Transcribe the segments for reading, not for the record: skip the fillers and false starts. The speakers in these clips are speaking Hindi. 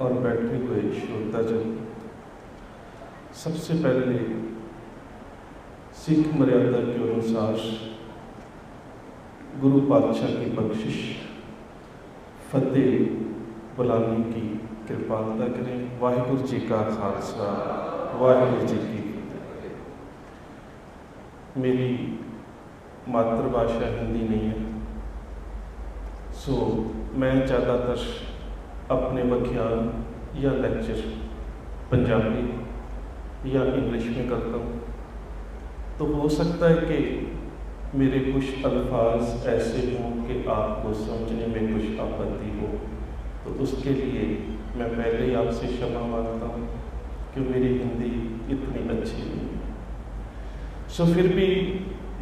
और बैठे हुए श्रोताजन, सबसे पहले सिख मर्यादा के अनुसार गुरु पातशाह की बख्शिश फतेह बुलाने की कृपालता करें। वाहिगुरु जी का खालसा, वाहिगुरु जी की फतेह। मेरी मातृभाषा हिंदी नहीं है, सो मैं ज़्यादातर अपने व्याख्यान या लेक्चर पंजाबी या इंग्लिश में करता हूँ। तो हो सकता है कि मेरे कुछ अल्फाज ऐसे हों कि आपको समझने में कुछ आपत्ति हो, तो उसके लिए मैं पहले ही आपसे क्षमा मांगता हूँ कि मेरी हिंदी इतनी अच्छी नहीं है। सो फिर भी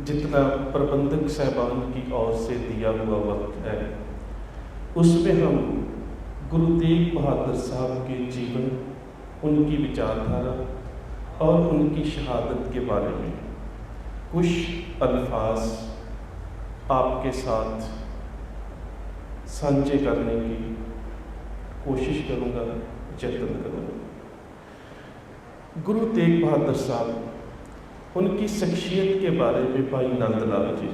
जितना प्रबंधक साहबान की ओर से दिया हुआ वक्त है, उसमें हम गुरु तेग बहादुर साहब के जीवन, उनकी विचारधारा और उनकी शहादत के बारे में कुछ अल्फाज आपके साथ साझे करने की कोशिश करूँगा, यत्न करूँगा। गुरु तेग बहादुर साहब, उनकी शख्सियत के बारे में भाई नंदलाल जी,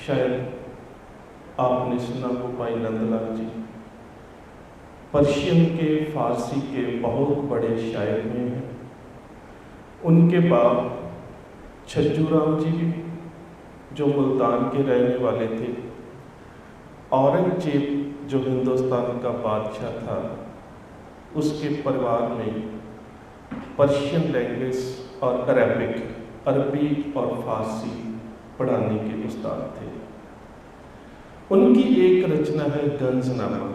शायद आपने सुना हो। भाई नंदलाल जी पर्शियन के, फारसी के बहुत बड़े शायर में हैं। उनके बाप छज्जूराम जी भी, जो मुल्तान के रहने वाले थे। औरंगजेब जो हिंदुस्तान का बादशाह था, उसके परिवार में पर्शियन लैंग्वेज और अरबिक, अरबी और फारसी पढ़ाने के उस्ताद थे। उनकी एक रचना है गंजनामा।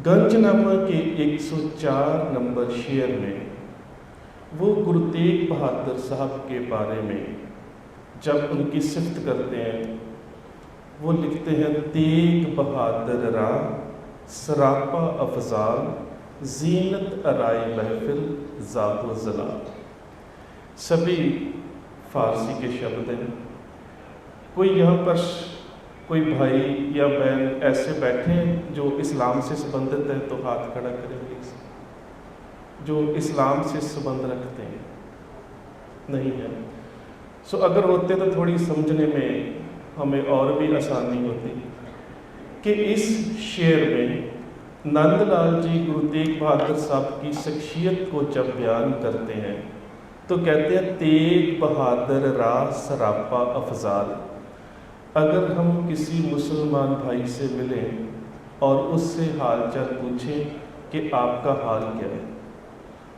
गंजनामा के 104 नंबर शेर में वो गुरु तेग बहादुर साहब के बारे में जब उनकी सिफ्त करते हैं, वो लिखते हैं, तेग बहादुर रा सरापा अफजाल, जीनत अराय महफिल ज़ातो ज़लाल। सभी फारसी के शब्द हैं। कोई यहाँ पर कोई भाई या बहन ऐसे बैठे हैं जो इस्लाम से संबंधित है, तो हाथ खड़ा करें प्लीज़। जो इस्लाम से संबंध रखते हैं, नहीं है। सो अगर होते तो थोड़ी समझने में हमें और भी आसानी होती कि इस शेर में नंदलाल जी गुरु तेग बहादुर साहब की शख्सियत को जब बयान करते हैं तो कहते हैं, तेग बहादुर रा सरापा अफजाल। अगर हम किसी मुसलमान भाई से मिलें और उससे हाल चाल पूछें कि आपका हाल क्या है,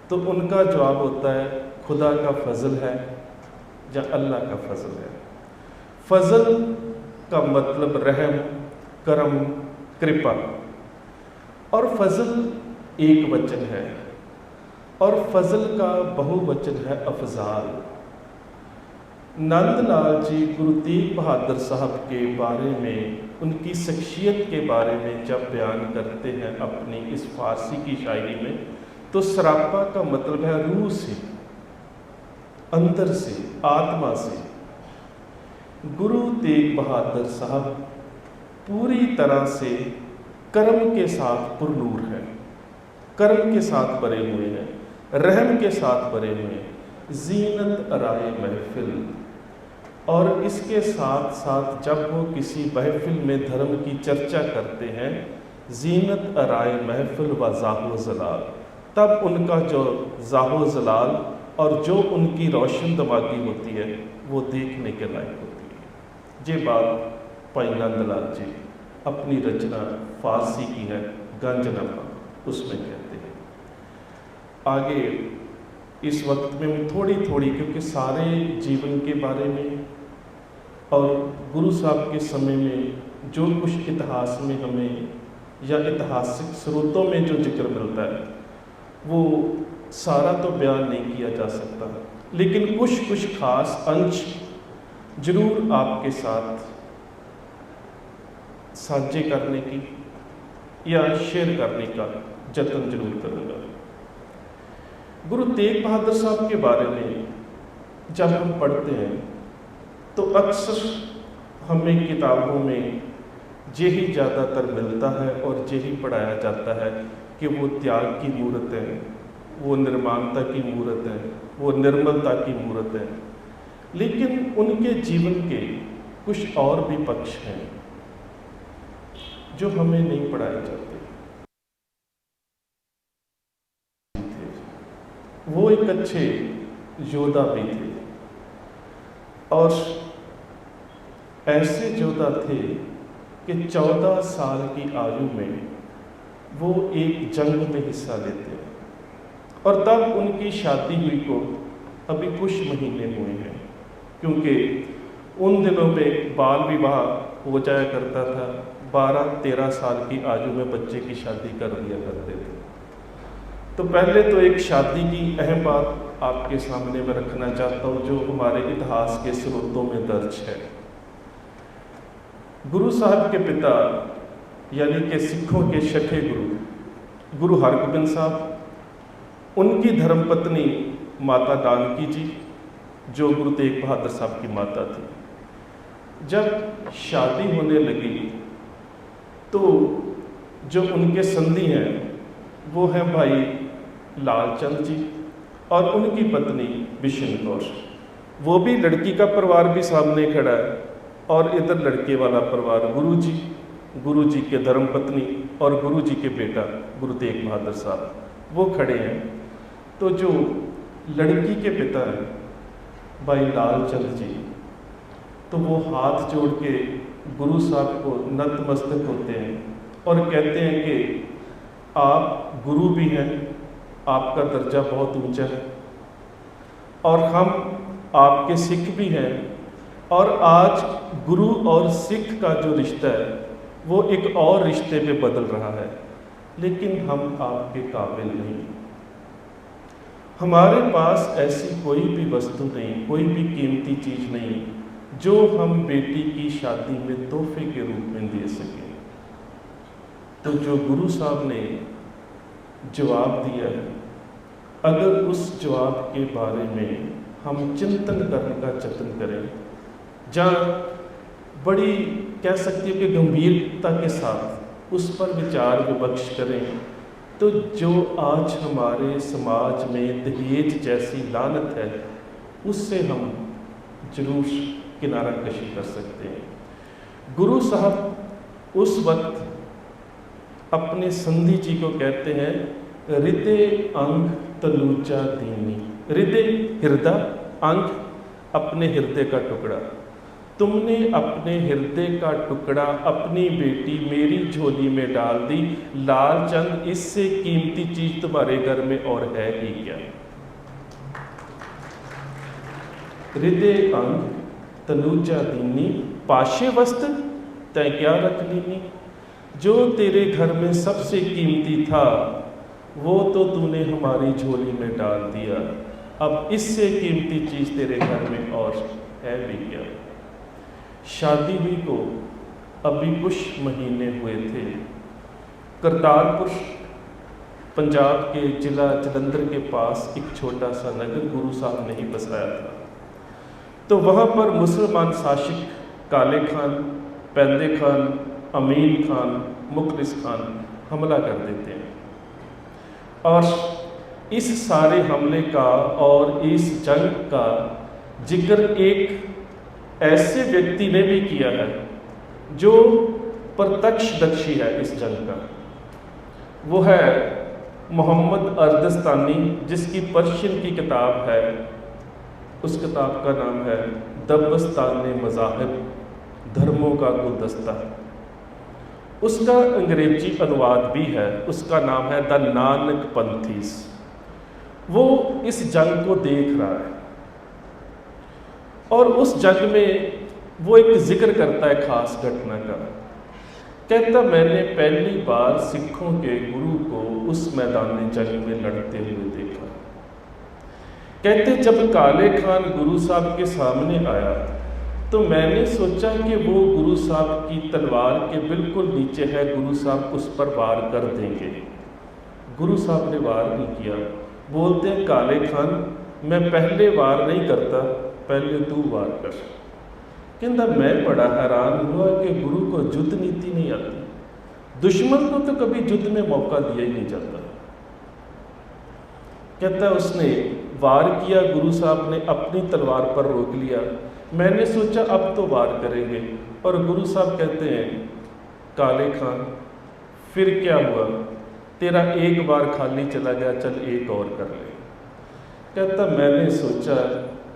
तो उनका जवाब होता है, खुदा का फजल है या अल्लाह का फजल है। फजल का मतलब रहम, करम, कृपा, और फजल एक वचन है और फजल का बहुवचन है अफजाल। नंदलाल जी गुरु तेग बहादुर साहब के बारे में, उनकी शख्सियत के बारे में जब बयान करते हैं अपनी इस फारसी की शायरी में, तो सरापा का मतलब है रूह से, अंदर से, आत्मा से। गुरु तेग बहादुर साहब पूरी तरह से कर्म के साथ पुरनूर है, कर्म के साथ भरे हुए हैं, रहम के साथ भरे हुए हैं, जीनत अराए महफिल। और इसके साथ साथ जब वो किसी महफिल में धर्म की चर्चा करते हैं, जीनत अराए महफिल व ज़ाहो ज़लाल, तब उनका जो ज़ाहो ज़लाल और जो उनकी रोशन दमागी होती है, वो देखने के लायक होती है। ये बात भाई नंदलाल जी अपनी रचना फारसी की है गंजनामा, उसमें कहते हैं। आगे इस वक्त में मैं थोड़ी थोड़ी, क्योंकि सारे जीवन के बारे में और गुरु साहब के समय में जो कुछ इतिहास में हमें या ऐतिहासिक स्रोतों में जो जिक्र मिलता है, वो सारा तो बयान नहीं किया जा सकता, लेकिन कुछ कुछ खास अंश जरूर आपके साथ साझे करने की या शेयर करने का जतन जरूर करूँगा। गुरु तेग बहादुर साहब के बारे में जब हम पढ़ते हैं तो अक्सर हमें किताबों में यही ज़्यादातर मिलता है और यही पढ़ाया जाता है कि वो त्याग की मूर्त है, वो निर्माणता की मूर्त है, वो निर्मलता की मूर्त है। लेकिन उनके जीवन के कुछ और भी पक्ष हैं जो हमें नहीं पढ़ाए जाते। वो एक अच्छे योद्धा भी थे और ऐसे योद्धा थे कि 14 साल की आयु में वो एक जंग में हिस्सा लेते हैं और तब उनकी शादी हुई को अभी कुछ महीने हुए हैं, क्योंकि उन दिनों में बाल विवाह हो जाया करता था। 12-13 साल की आयु में बच्चे की शादी कर दिया करते थे। तो पहले तो एक शादी की अहम बात आपके सामने मैं रखना चाहता हूँ जो हमारे इतिहास के स्रोतों में दर्ज है। गुरु साहब के पिता यानी कि सिखों के छठे गुरु हरगोबिंद साहब, उनकी धर्मपत्नी माता जानकी जी जो गुरु तेग बहादुर साहब की माता थी, जब शादी होने लगी तो जो उनके संधी हैं वो हैं भाई लालचंद जी और उनकी पत्नी बिशन कौर। वो भी लड़की का परिवार भी सामने खड़ा है और इधर लड़के वाला परिवार गुरु जी के धर्मपत्नी और गुरु जी के बेटा गुरु तेग बहादुर साहब वो खड़े हैं। तो जो लड़की के पिता हैं भाई लालचंद जी, तो वो हाथ जोड़ के गुरु साहब को नतमस्तक होते हैं और कहते हैं कि आप गुरु भी हैं, आपका दर्जा बहुत ऊंचा है और हम आपके सिख भी हैं, और आज गुरु और सिख का जो रिश्ता है वो एक और रिश्ते में बदल रहा है, लेकिन हम आपके काबिल नहीं। हमारे पास ऐसी कोई भी वस्तु नहीं, कोई भी कीमती चीज़ नहीं जो हम बेटी की शादी में तोहफे के रूप में दे सकें। तो जो गुरु साहब ने जवाब दिया है, अगर उस जवाब के बारे में हम चिंतन करने का जतन करें, जहाँ बड़ी कह सकती हो कि गंभीरता के साथ उस पर विचार विमर्श करें, तो जो आज हमारे समाज में दहेज जैसी लानत है उससे हम जरूर किनारा कशी कर सकते हैं। गुरु साहब उस वक्त अपने संधी जी को कहते हैं, हृदय अंग तनुजा दीनी। हृदय हृदय, अंग अपने हृदय का टुकड़ा। तुमने अपने हृदय का टुकड़ा अपनी बेटी मेरी झोली में डाल दी। लालचंद, इससे कीमती चीज तुम्हारे घर में और है ही क्या। हृदय अंग तनुजा दीनी, पाशे वस्त्र तय क्या रख लीनी। जो तेरे घर में सबसे कीमती था वो तो तूने हमारी झोली में डाल दिया, अब इससे कीमती चीज तेरे घर में और है भी क्या। शादी हुई को अभी कुछ महीने हुए थे। करतारपुर पंजाब के जिला जलंधर के पास एक छोटा सा नगर गुरु साहब ने ही बसाया था। तो वहाँ पर मुसलमान शासक काले खान, पैंदे खान, अमीन खान, मुखलिस खान हमला कर देते हैं और इस सारे हमले का और इस जंग का जिक्र एक ऐसे व्यक्ति ने भी किया है जो प्रत्यक्षदर्शी है इस जंग का। वो है मोहम्मद अर्दस्तानी, जिसकी पर्शियन की किताब है, उस किताब का नाम है दबस्तान मज़ाहिब, धर्मों का गुलदस्ता। उसका अंग्रेजी अनुवाद भी है, उसका नाम है द नानक पंथीस। वो इस जंग को देख रहा है और उस जंग में वो एक जिक्र करता है खास घटना का। कहता, मैंने पहली बार सिखों के गुरु को उस मैदान जंग में लड़ते हुए देखा। कहते, जब काले खान गुरु साहब के सामने आया तो मैंने सोचा कि वो गुरु साहब की तलवार के बिल्कुल नीचे है, गुरु साहब उस पर वार कर देंगे। गुरु साहब ने वार नहीं किया। बोलते हैं, काले खान मैं पहले वार नहीं करता, पहले तू वार कर। कहता मैं बड़ा हैरान हुआ कि गुरु को युद्ध नीति नहीं आती, दुश्मन को तो कभी युद्ध में मौका दिया ही नहीं जाता। कहता उसने वार किया, गुरु साहब ने अपनी तलवार पर रोक लिया। मैंने सोचा अब तो वार करेंगे, और गुरु साहब कहते हैं काले खान फिर क्या हुआ, तेरा एक बार खाली चला गया, चल एक और कर ले। कहता मैंने सोचा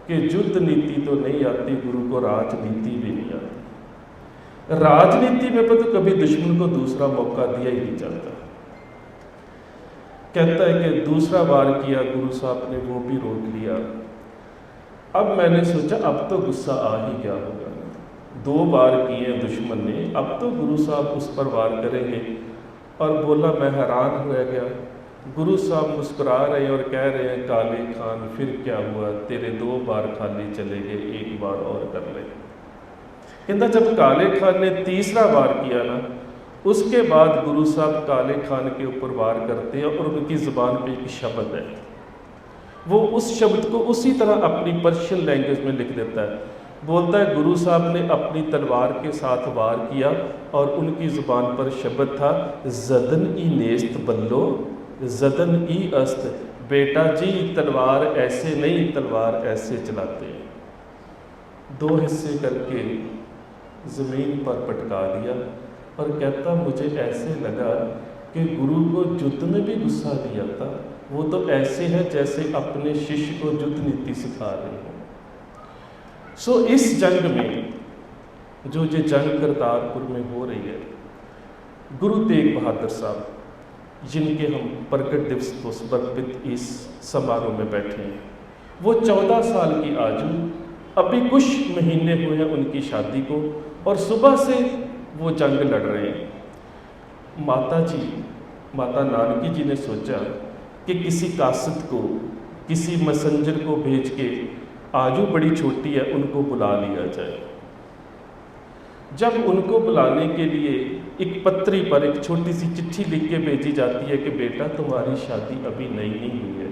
कि युद्ध नीति तो नहीं आती गुरु को, राजनीति भी नहीं आती। राजनीति में तो कभी दुश्मन को दूसरा मौका दिया ही नहीं जाता। कहता है कि दूसरा वार किया गुरु साहब ने, वो भी रोक लिया। अब मैंने सोचा अब तो गुस्सा आ ही गया होगा, 2 बार किए दुश्मन ने, अब तो गुरु साहब उस पर वार करेंगे। और बोला मैं हैरान हो गया। गुरु साहब मुस्कुरा रहे हैं और कह रहे हैं काले खान फिर क्या हुआ, तेरे 2 बार खाली चले गए, एक बार और कर ले। कहता जब काले खान ने तीसरा वार किया ना, उसके बाद गुरु साहब काले खान के ऊपर वार करते हैं और उनकी ज़ुबान पे एक शब्द है, वो उस शब्द को उसी तरह अपनी पर्शियन लैंग्वेज में लिख देता है। बोलता है गुरु साहब ने अपनी तलवार के साथ वार किया और उनकी ज़ुबान पर शब्द था जदन ई नेस्त बल्लो जदन ई अस्त, बेटा जी तलवार ऐसे नहीं, तलवार ऐसे चलाते हैं। 2 हिस्से करके ज़मीन पर पटका दिया और कहता मुझे ऐसे लगा कि गुरु को युद्ध में भी गुस्सा नहीं आता, वो तो ऐसे है जैसे अपने शिष्य को युद्ध नीति सिखा रहे हो। सो इस जंग में जो ये जंग करतारपुर में हो रही है, गुरु तेग बहादुर साहब जिनके हम प्रकट दिवस को समर्पित इस समारोह में बैठे हैं, वो 14 साल की आजू, अभी कुछ महीने हुए हैं उनकी शादी को, और सुबह से वो जंग लड़ रहे हैं। माता नानकी जी ने सोचा कि किसी कासिद को, किसी मैसेंजर को भेज के, आजू बड़ी छोटी है, उनको बुला लिया जाए। जब उनको बुलाने के लिए एक पत्री पर एक छोटी सी चिट्ठी लिख के भेजी जाती है कि बेटा तुम्हारी शादी अभी नई नहीं हुई है,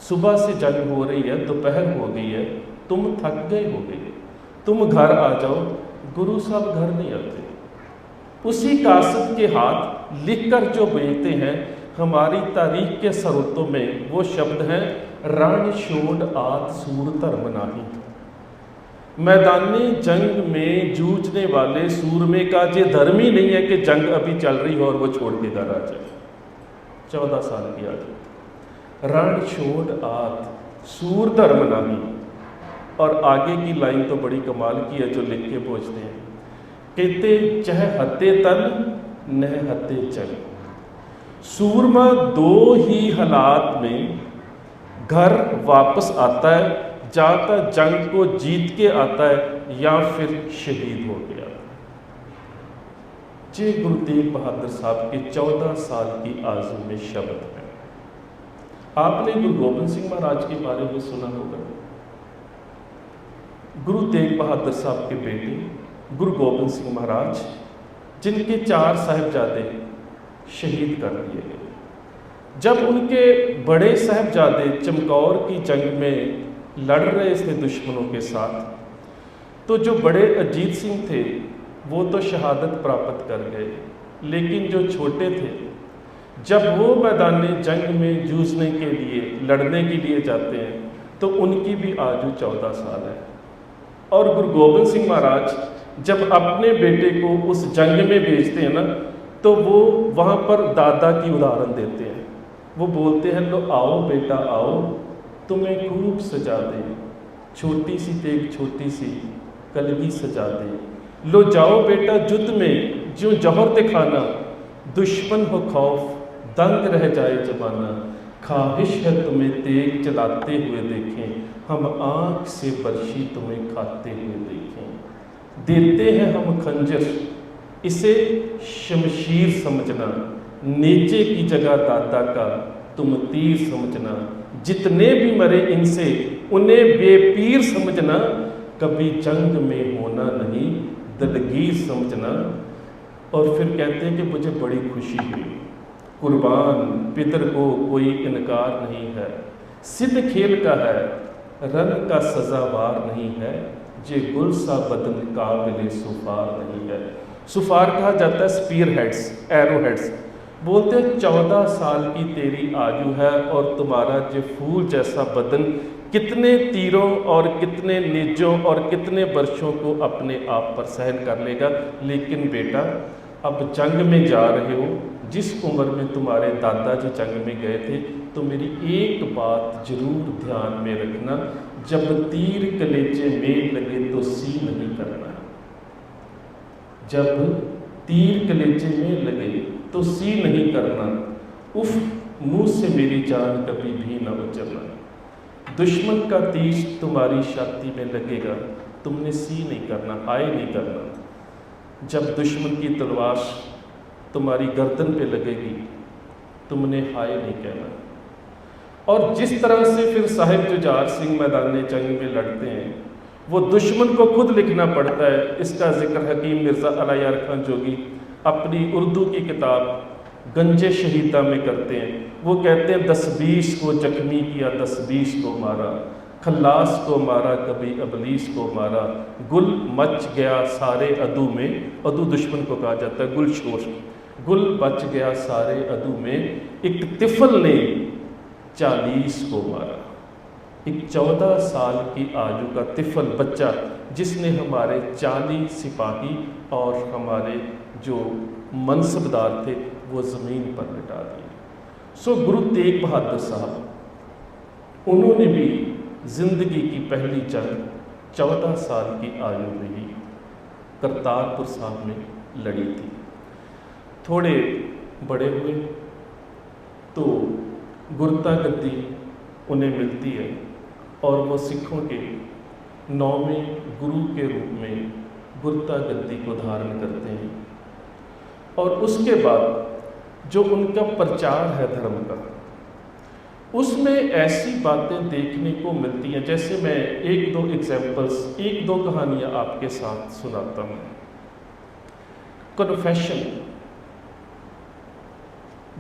सुबह से जंग हो रही है, दोपहर हो गई है, तुम थक गए होगे, तुम घर आ जाओ। गुरु साहब घर नहीं आते, उसी कासिद के हाथ लिखकर जो भेजते हैं, हमारी तारीख के स्रोतों में वो शब्द हैं रण छोड़ आत सूर धर्म नाही। मैदानी जंग में जूझने वाले सूरमे का ये धर्म ही नहीं है कि जंग अभी चल रही हो और वो छोड़ के घर आ जाए। 14 साल की आदत, रण छोड़ आत सूर धर्म नाही। और आगे की लाइन तो बड़ी कमाल की है जो लिख के पहुँचते हैं, कहते चह हते तन नह हते जंग। सूरमा 2 ही हालात में घर वापस आता है, जाता जंग को जीत के आता है या फिर शहीद हो गया। ये गुरु तेग बहादुर साहब के 14 साल की आजू में शब्द है। आपने गुरु गोबिंद सिंह महाराज के बारे में सुना होगा। गुरु तेग बहादुर साहब के बेटे गुरु गोबिंद सिंह महाराज, जिनके 4 साहिबजादे शहीद कर दिए गए। जब उनके बड़े साहिबजादे चमकौर की जंग में लड़ रहे थे दुश्मनों के साथ, तो जो बड़े अजीत सिंह थे वो तो शहादत प्राप्त कर गए, लेकिन जो छोटे थे जब वो मैदान जंग में जूझने के लिए, लड़ने के लिए जाते हैं, तो उनकी भी आयु 14 साल है। और गुरु गोबिंद सिंह महाराज जब अपने बेटे को उस जंग में भेजते हैं ना, तो वो वहाँ पर दादा की उदाहरण देते हैं। वो बोलते हैं लो आओ बेटा आओ, तुम्हें खूब सजा दे, छोटी सी तेग छोटी सी कलगी सजा दे। लो जाओ बेटा युद्ध में ज्यों जौहर दिखाना, दुश्मन हो खौफ दंग रह जाए जमाना। ख्वाहिश है तुम्हें तेग चलाते हुए देखें, हम आँख से बर्शी तुम्हें खाते हुए देखें। देते हैं हम खंजर, इसे शमशीर समझना, नीचे की जगह दादा का तुम तीर समझना। जितने भी मरे इनसे उन्हें बेपीर समझना, कभी जंग में होना नहीं दलगीर समझना। और फिर कहते हैं कि मुझे बड़ी खुशी हुई, कुर्बान पितर को कोई इनकार नहीं है, सिद्ध खेल का है रन का सजावार नहीं है, जे गुल सा बदन काबिल सुफार नहीं है। सुफार कहा जाता है स्पीयर हेड्स, एरो हेड्स। बोलते हैं 14 साल की तेरी आयु है और तुम्हारा जो फूल जैसा बदन कितने तीरों और कितने निजों और कितने वर्षों को अपने आप पर सहन कर लेगा। लेकिन बेटा, अब जंग में जा रहे हो, जिस उम्र में तुम्हारे दादाजी जंग में गए थे, तो मेरी एक बात जरूर ध्यान में रखना, जब तीर कलेजे में लगे तो सी नहीं करना। जब तीर कलेजे में लगे तो सी नहीं करना। उफ, मुंह से मेरी जान कभी भी न उचलना। दुश्मन का तीर तुम्हारी छाती में लगेगा, तुमने सी नहीं करना, हाय नहीं करना। जब दुश्मन की तलवार तुम्हारी गर्दन पे लगेगी, तुमने हाय नहीं कहना। और जिस तरह से फिर साहिब जुझार सिंह मैदान जंग में लड़ते हैं, वो दुश्मन को खुद लिखना पड़ता है। इसका जिक्र हकीम मिर्ज़ा अलायार खान जोगी अपनी उर्दू की किताब गंजे शहीदा में करते हैं। वो कहते हैं 10-20 को जख्मी किया, 10-20 को मारा, खल्लास को मारा, कभी अबलीस को मारा, गुल मच गया सारे अदू में। अदू दुश्मन को कहा जाता है, गुल शोर। गुल बच गया सारे अदू में, एक तिफल ने 40 को मारा। एक 14 साल की आयु का तिफल बच्चा, जिसने हमारे 40 सिपाही और हमारे जो मनसबदार थे वो ज़मीन पर लिटा दिए। सो गुरु तेग बहादुर साहब, उन्होंने भी ज़िंदगी की पहली जंग 14 साल की आयु में ही करतारपुर साहब में लड़ी थी। थोड़े बड़े हुए तो गुरता गद्दी उन्हें मिलती है और वो सिखों के 9वें गुरु के रूप में गुरता गद्दी को धारण करते हैं। और उसके बाद जो उनका प्रचार है धर्म का, उसमें ऐसी बातें देखने को मिलती हैं। जैसे मैं 1-2 एग्जाम्पल्स, 1-2 कहानियाँ आपके साथ सुनाता हूँ। कन्फेशन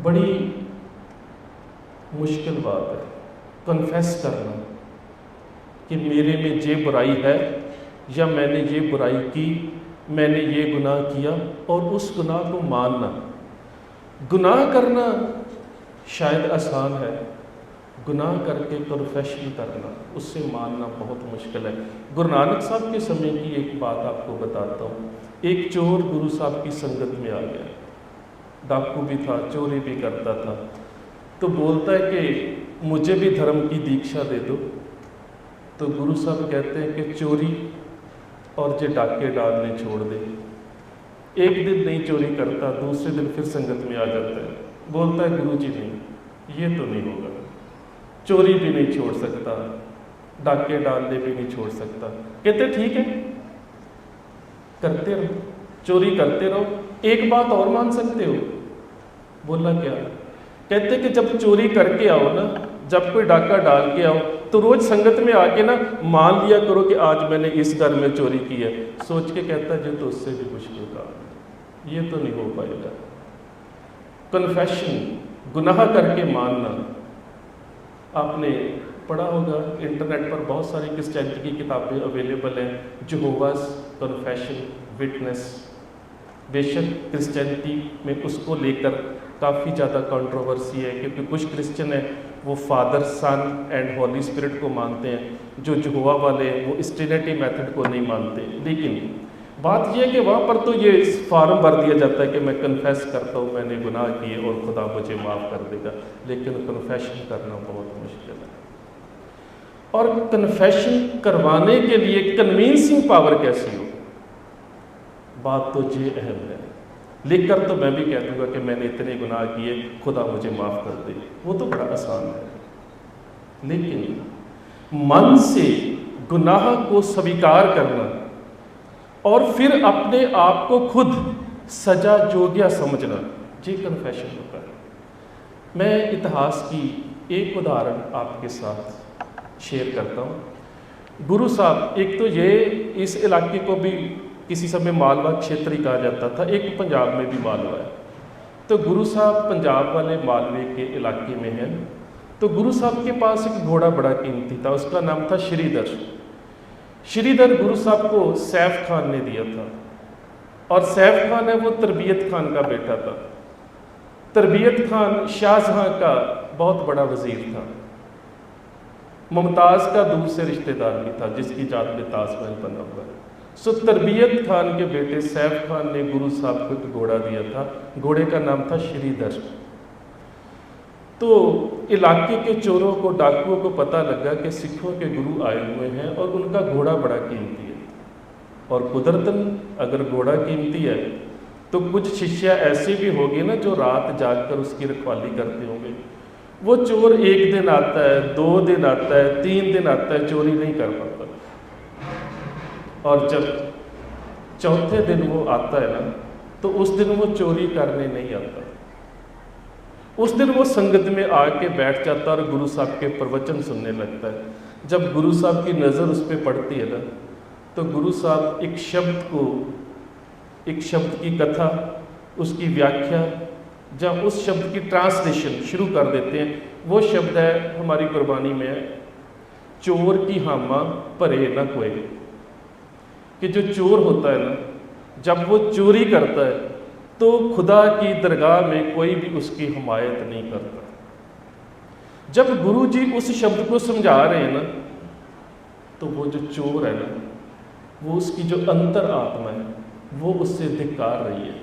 बड़ी मुश्किल बात है, कन्फेस करना कि मेरे में ये बुराई है या मैंने ये बुराई की, मैंने ये गुनाह किया, और उस गुनाह को मानना। गुनाह करना शायद आसान है, गुनाह करके कन्फेशन करना, उससे मानना बहुत मुश्किल है। गुरु नानक साहब के समय की एक बात आपको बताता हूँ। एक चोर गुरु साहब की संगत में आ गया, डाकू भी था, चोरी भी करता था। तो बोलता है कि मुझे भी धर्म की दीक्षा दे दो। तो गुरु साहब कहते हैं कि चोरी और जे डाके डालने छोड़ दे। एक दिन नहीं चोरी करता, दूसरे दिन फिर संगत में आ जाता है। बोलता है गुरु जी नहीं, ये तो नहीं होगा, चोरी भी नहीं छोड़ सकता, डाके डालने भी नहीं छोड़ सकता। कहते ठीक है, करते रहो, चोरी करते रहो, एक बात और मान सकते हो। बोला क्या? कहते कि जब चोरी करके आओ ना, जब कोई डाका डाल के आओ, तो रोज संगत में आके ना मान लिया करो कि आज मैंने इस घर में चोरी की है। सोच के कहता है ये तो उससे भी मुश्किल काम है, ये तो नहीं हो पाएगा। कन्फेशन, गुनाह करके मानना। आपने पढ़ा होगा, इंटरनेट पर बहुत सारी क्रिश्चियनिटी की किताबें अवेलेबल हैं, जेहोवास कन्फेशन विटनेस। बेशक क्रिश्चियनिटी में उसको लेकर काफ़ी ज़्यादा कंट्रोवर्सी है, क्योंकि कुछ क्रिश्चियन हैं वो father, son and holy spirit को मानते हैं, जो यहोवा वाले हैं वो ट्रिनिटी मेथड को नहीं मानते। लेकिन बात यह है कि वहाँ पर तो ये फॉर्म भर दिया जाता है कि मैं कन्फेस करता हूँ मैंने गुनाह किए और खुदा मुझे माफ़ कर देगा, लेकिन कन्फेशन करना बहुत मुश्किल है। और कन्फेशन करवाने के लिए कन्विंसिंग पावर कैसी हो, बात तो ये अहम है। लिखकर तो मैं भी कह दूंगा कि मैंने इतने गुनाह किए, खुदा मुझे माफ़ कर दे, वो तो बड़ा आसान है। लेकिन मन से गुनाह को स्वीकार करना और फिर अपने आप को खुद सजा जोग्य समझना, ये कन्फेशन होता है। मैं इतिहास की एक उदाहरण आपके साथ शेयर करता हूँ। गुरु साहब, एक तो ये इस इलाके को भी किसी समय मालवा क्षेत्र ही कहा जाता था, एक पंजाब में भी मालवा है। तो गुरु साहब पंजाब वाले मालवे के इलाके में हैं। तो गुरु साहब के पास एक घोड़ा बड़ा कीमती था, उसका नाम था श्रीधर। श्रीधर गुरु साहब को सैफ खान ने दिया था, और सैफ खान है वो तरबियत खान का बेटा था। तरबियत खान शाहजहां का बहुत बड़ा वजीर था, मुमताज़ का दूर से रिश्तेदार भी था, जिसकी जात में ताजमहल बना हुआ है। सो तरबियत खान के बेटे सैफ खान ने गुरु साहब को एक घोड़ा दिया था, घोड़े का नाम था श्रीधर। तो इलाके के चोरों को, डाकुओं को पता लगा कि सिखों के गुरु आए हुए हैं और उनका घोड़ा बड़ा कीमती है, और कुदरतन अगर घोड़ा कीमती है तो कुछ शिष्य ऐसे भी होंगे ना जो रात जागकर उसकी रखवाली करते होंगे। वो चोर एक दिन आता है, 2 दिन आता है, 3 दिन आता है, चोरी नहीं कर पाता, और जब चौथे दिन वो आता है ना, तो उस दिन वो चोरी करने नहीं आता। उस दिन वो संगत में आके बैठ जाता और गुरु साहब के प्रवचन सुनने लगता है। जब गुरु साहब की नज़र उस पर पड़ती है ना, तो गुरु साहब एक शब्द की कथा, उसकी व्याख्या, जब उस शब्द की ट्रांसलेशन शुरू कर देते हैं। वो शब्द है हमारी कुर्बानी में है, चोर की हामा भरे न कोई। कि जो चोर होता है ना, जब वो चोरी करता है तो खुदा की दरगाह में कोई भी उसकी हिमायत नहीं करता। जब गुरु जी उस शब्द को समझा रहे हैं ना, तो वो जो चोर है ना, वो उसकी जो अंतर आत्मा है वो उससे धिक्कार रही है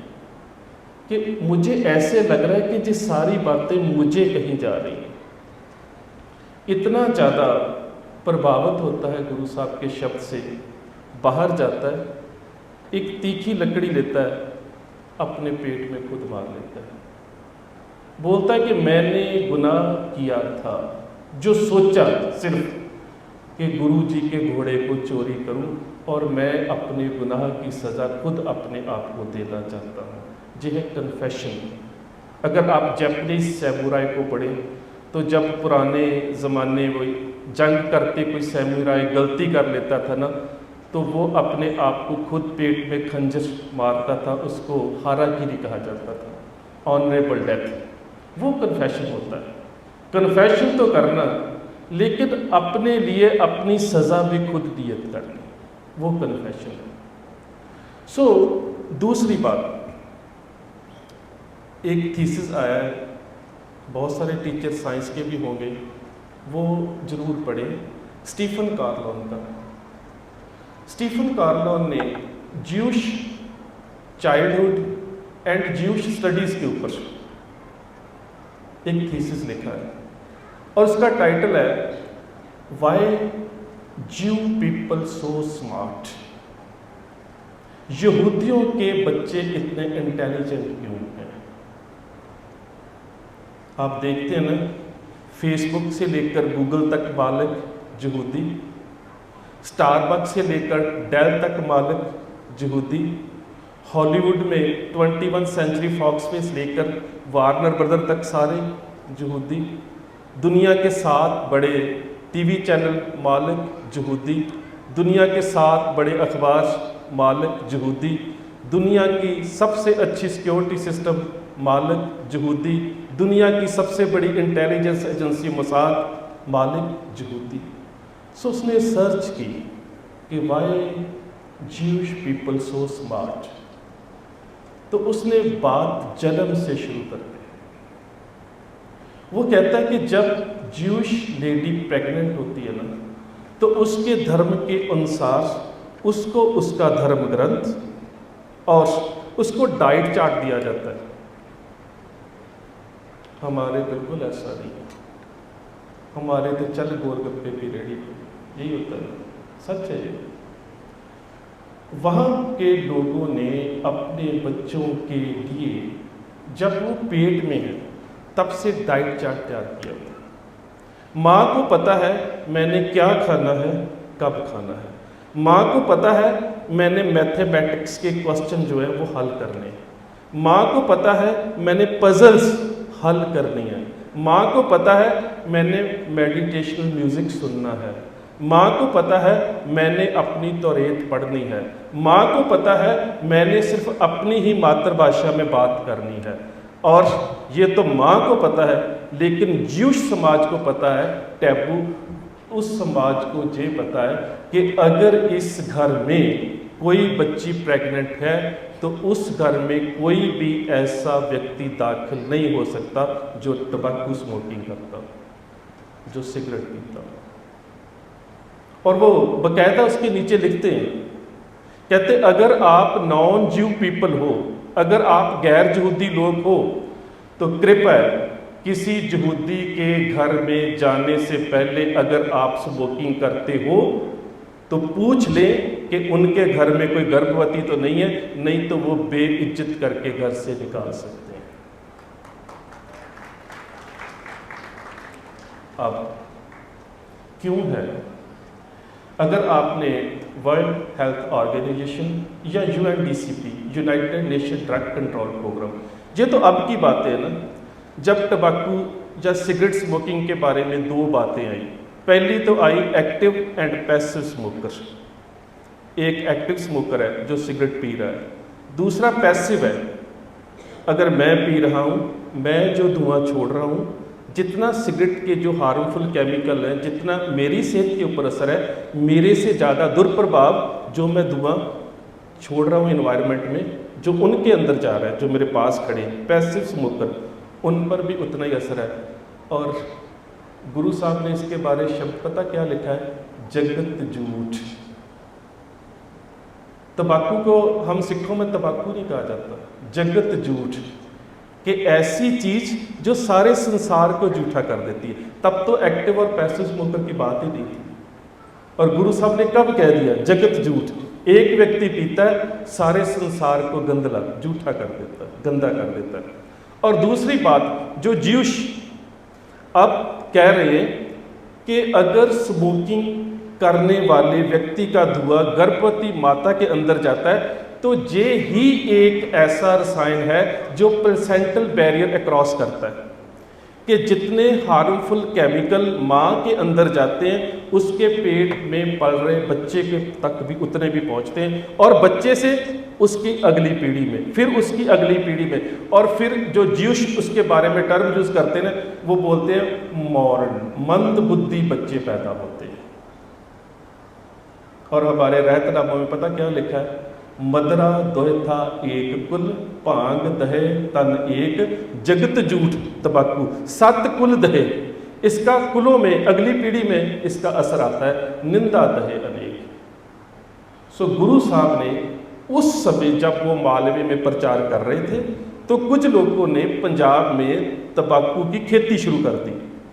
कि मुझे ऐसे लग रहा है कि ये सारी बातें मुझे कहीं जा रही हैं। इतना ज़्यादा प्रभावित होता है गुरु साहब के शब्द से, बाहर जाता है, एक तीखी लकड़ी लेता है, अपने पेट में खुद मार लेता है। बोलता है कि मैंने गुनाह किया था, जो सोचा सिर्फ कि गुरु जी के घोड़े को चोरी करूं, और मैं अपने गुनाह की सज़ा खुद अपने आप को देना चाहता हूँ। ये है कन्फेशन। अगर आप जैपनीज सैमुराई को पढ़ें तो जब पुराने ज़माने वो जंग करके कोई सैमुराई गलती कर लेता था ना, तो वो अपने आप को खुद पेट में खंजर मारता था, उसको हारागिरी कहा जाता था, ऑनरेबल डेथ। वो कन्फेशन होता है। कन्फेशन तो करना, लेकिन अपने लिए अपनी सज़ा भी खुद नियत करनी, वो कन्फेशन है। सो दूसरी बात, एक थीसिस आया है, बहुत सारे टीचर साइंस के भी होंगे, वो जरूर पढ़ें, स्टीफन कार्लोन का। स्टीफन कार्लोन ने Jews childhood and Jews studies के ऊपर एक थीसिस लिखा है, और उसका टाइटल है वाई ज्यू पीपल सो स्मार्ट। यहूदियों के बच्चे इतने इंटेलिजेंट क्यों हैं? आप देखते हैं ना, फेसबुक से लेकर गूगल तक मालिक यहूदी, स्टारबक्स से लेकर डेल तक मालिक यहूदी, हॉलीवुड में 21 सेंचुरी फॉक्स में से लेकर वार्नर ब्रदर तक सारे यहूदी, दुनिया के 7 बड़े टीवी चैनल मालिक यहूदी, दुनिया के 7 बड़े अखबार मालिक यहूदी, दुनिया की सबसे अच्छी सिक्योरिटी सिस्टम मालिक यहूदी, दुनिया की सबसे बड़ी इंटेलिजेंस एजेंसी मोसाद मालिक यहूदी। सो उसने सर्च की कि why Jewish people so smart, तो उसने बात जन्म से शुरू कर दी। वो कहता है कि जब ज्यूश लेडी प्रेग्नेंट होती है ना, तो उसके धर्म के अनुसार उसको उसका धर्म ग्रंथ और उसको डाइट चार्ट दिया जाता है। हमारे बिल्कुल ऐसा नहीं है, हमारे तो चल गोलगप्पे भी रेडी, यही होता है, सच है ये। वहाँ के लोगों ने अपने बच्चों के लिए जब वो पेट में है तब से डाइट चार्ट तैयार किया था। माँ को पता है मैंने क्या खाना है, कब खाना है। माँ को पता है मैंने मैथमेटिक्स के क्वेश्चन जो है वो हल करने हैं। माँ को पता है मैंने पजल्स हल करनी है। माँ को पता है मैंने मेडिटेशनल म्यूज़िक सुनना है। माँ को पता है मैंने अपनी तौरेत पढ़नी है। माँ को पता है मैंने सिर्फ अपनी ही मातृभाषा में बात करनी है। और ये तो माँ को पता है, लेकिन ज्यूश समाज को पता है टैबू उस समाज को ये पता है कि अगर इस घर में कोई बच्ची प्रेग्नेंट है तो उस घर में कोई भी ऐसा व्यक्ति दाखिल नहीं हो सकता जो तंबाकू स्मोकिंग करता, जो सिगरेट पीता। और वो बकायदा उसके नीचे लिखते हैं, कहते अगर आप नॉन ज्यू पीपल हो, अगर आप गैर यहूदी लोग हो, तो कृपया किसी यहूदी के घर में जाने से पहले अगर आप स्मोकिंग करते हो तो पूछ लें कि उनके घर में कोई गर्भवती तो नहीं है, नहीं तो वो बेइज्जत करके घर से निकाल सकते हैं। अब क्यों है? अगर आपने वर्ल्ड हेल्थ ऑर्गेनाइजेशन या UNDCP, United Nation Drug Control Programme, ये तो अब की बातें है ना, जब तंबाकू या सिगरेट स्मोकिंग के बारे में दो बातें आई। पहली तो आई एक्टिव एंड पैसिव स्मोकर। एक एक्टिव स्मोकर है जो सिगरेट पी रहा है, दूसरा पैसिव है। अगर मैं पी रहा हूँ, मैं जो धुआं छोड़ रहा हूँ, जितना सिगरेट के जो हार्मफुल केमिकल हैं, जितना मेरी सेहत के ऊपर असर है, मेरे से ज़्यादा दुष्प्रभाव जो मैं धुआं छोड़ रहा हूँ एनवायरनमेंट में, जो उनके अंदर जा रहा है, जो मेरे पास खड़े हैं पैसिव स्मोकर, उन पर भी उतना ही असर है। और गुरु साहब ने इसके बारे शब्द पता क्या लिखा है? जगत झूठ। तंबाकू को हम सिखों में तंबाकू नहीं कहा जाता, जगत झूठ, कि ऐसी चीज जो सारे संसार को झूठा कर देती है। तब तो एक्टिव और पैसिव स्मोकर की बात ही नहीं थी। और गुरु साहब ने कब कह दिया जगत झूठ? एक व्यक्ति पीता है, सारे संसार को गंदला झूठा कर देता है, गंदा कर देता है। और दूसरी बात, जो ज्यूश अब कह रहे हैं कि अगर स्मोकिंग करने वाले व्यक्ति का धुआं गर्भवती माता के अंदर जाता है तो ये ही एक ऐसा रसायन है जो प्लेसेंटल बैरियर अक्रॉस करता है, कि जितने हार्मफुल केमिकल माँ के अंदर जाते हैं उसके पेट में पल रहे बच्चे के तक भी उतने भी पहुँचते हैं, और बच्चे से उसकी अगली पीढ़ी में, फिर उसकी अगली पीढ़ी में, और फिर जो ज्यूश उसके बारे में टर्म यूज करते हैं ना, वो बोलते हैं मॉडर्न मंद बुद्धि बच्चे पैदा होते हैं। और हमारे रहतनामों में पता क्या लिखा है? मदरा दोहथा एक कुल, भांग दहे तन एक, जगत झूठ तंबाकू सत कुल दहे। इसका कुलों में, अगली पीढ़ी में इसका असर आता है, निंदा दहे अनेक। सो गुरु साहब ने उस समय जब वो मालवे में प्रचार कर रहे थे तो कुछ लोगों ने पंजाब में तंबाकू की खेती शुरू कर दी।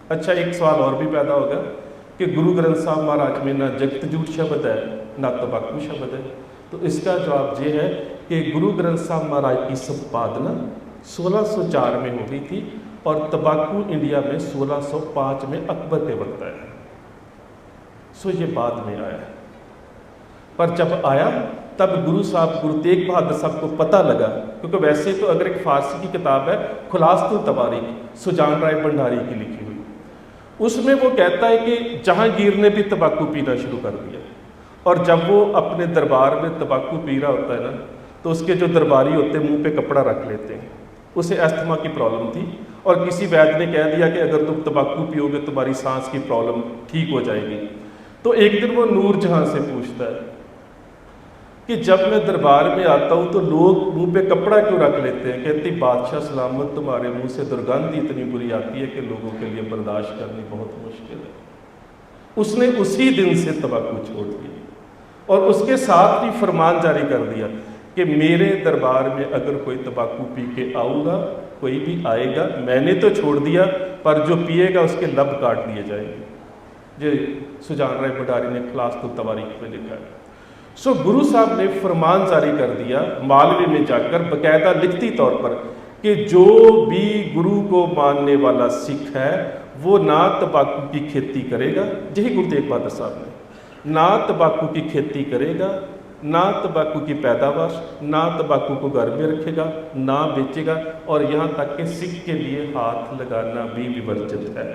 अच्छा, एक सवाल और भी पैदा होगा कि गुरु ग्रंथ साहब महाराज में ना जगत झूठ शब्द है ना तंबाकू शब्द है। तो इसका जवाब ये है कि गुरु ग्रंथ साहब महाराज की संपादना 1604 में हो गई थी और तंबाकू इंडिया में 1605 में अकबर के वक्त आया। सो ये बाद में आया, पर जब आया तब गुरु साहब, गुरु तेग बहादुर साहब को पता लगा, क्योंकि वैसे तो अगर एक फारसी की किताब है खुलासतुल तवारीख, सुजान राय भंडारी की लिखी हुई, उसमें वो कहता है कि जहांगीर ने भी तंबाकू पीना शुरू कर दिया। और जब वो अपने दरबार में तंबाकू पी रहा होता है ना, तो उसके जो दरबारी होते हैं मुंह पे कपड़ा रख लेते हैं। उसे अस्थमा की प्रॉब्लम थी और किसी वैद्य ने कह दिया कि अगर तुम तंबाकू पियोगे तुम्हारी सांस की प्रॉब्लम ठीक हो जाएगी। तो एक दिन वो नूरजहां से पूछता है कि जब मैं दरबार में आता हूँ तो लोग मुंह पे कपड़ा क्यों रख लेते हैं? कहती बादशाह सलामत, तुम्हारे मुंह से दुर्गंध इतनी बुरी आती है कि लोगों के लिए बर्दाश्त करनी बहुत मुश्किल है। उसने उसी दिन से तंबाकू छोड़ दी और उसके साथ भी फरमान जारी कर दिया कि मेरे दरबार में अगर कोई तंबाकू पी के आऊँगा, कोई भी आएगा, मैंने तो छोड़ दिया पर जो पिएगा उसके लब काट दिए जाएंगे। ये सुजान राय भंडारी ने खुलासतुल तवारीख में लिखा है। सो गुरु साहब ने फरमान जारी कर दिया मालवे में जाकर बाकायदा लिखती तौर पर कि जो भी गुरु को मानने वाला सिख है वो ना तंबाकू की खेती करेगा, यही गुरु तेग बहादुर साहब ने, ना तंबाकू की खेती करेगा, ना तंबाकू की पैदावार, ना तंबाकू को घर में रखेगा, ना बेचेगा, और यहाँ तक कि सिख के लिए हाथ लगाना भी विवर्जित है।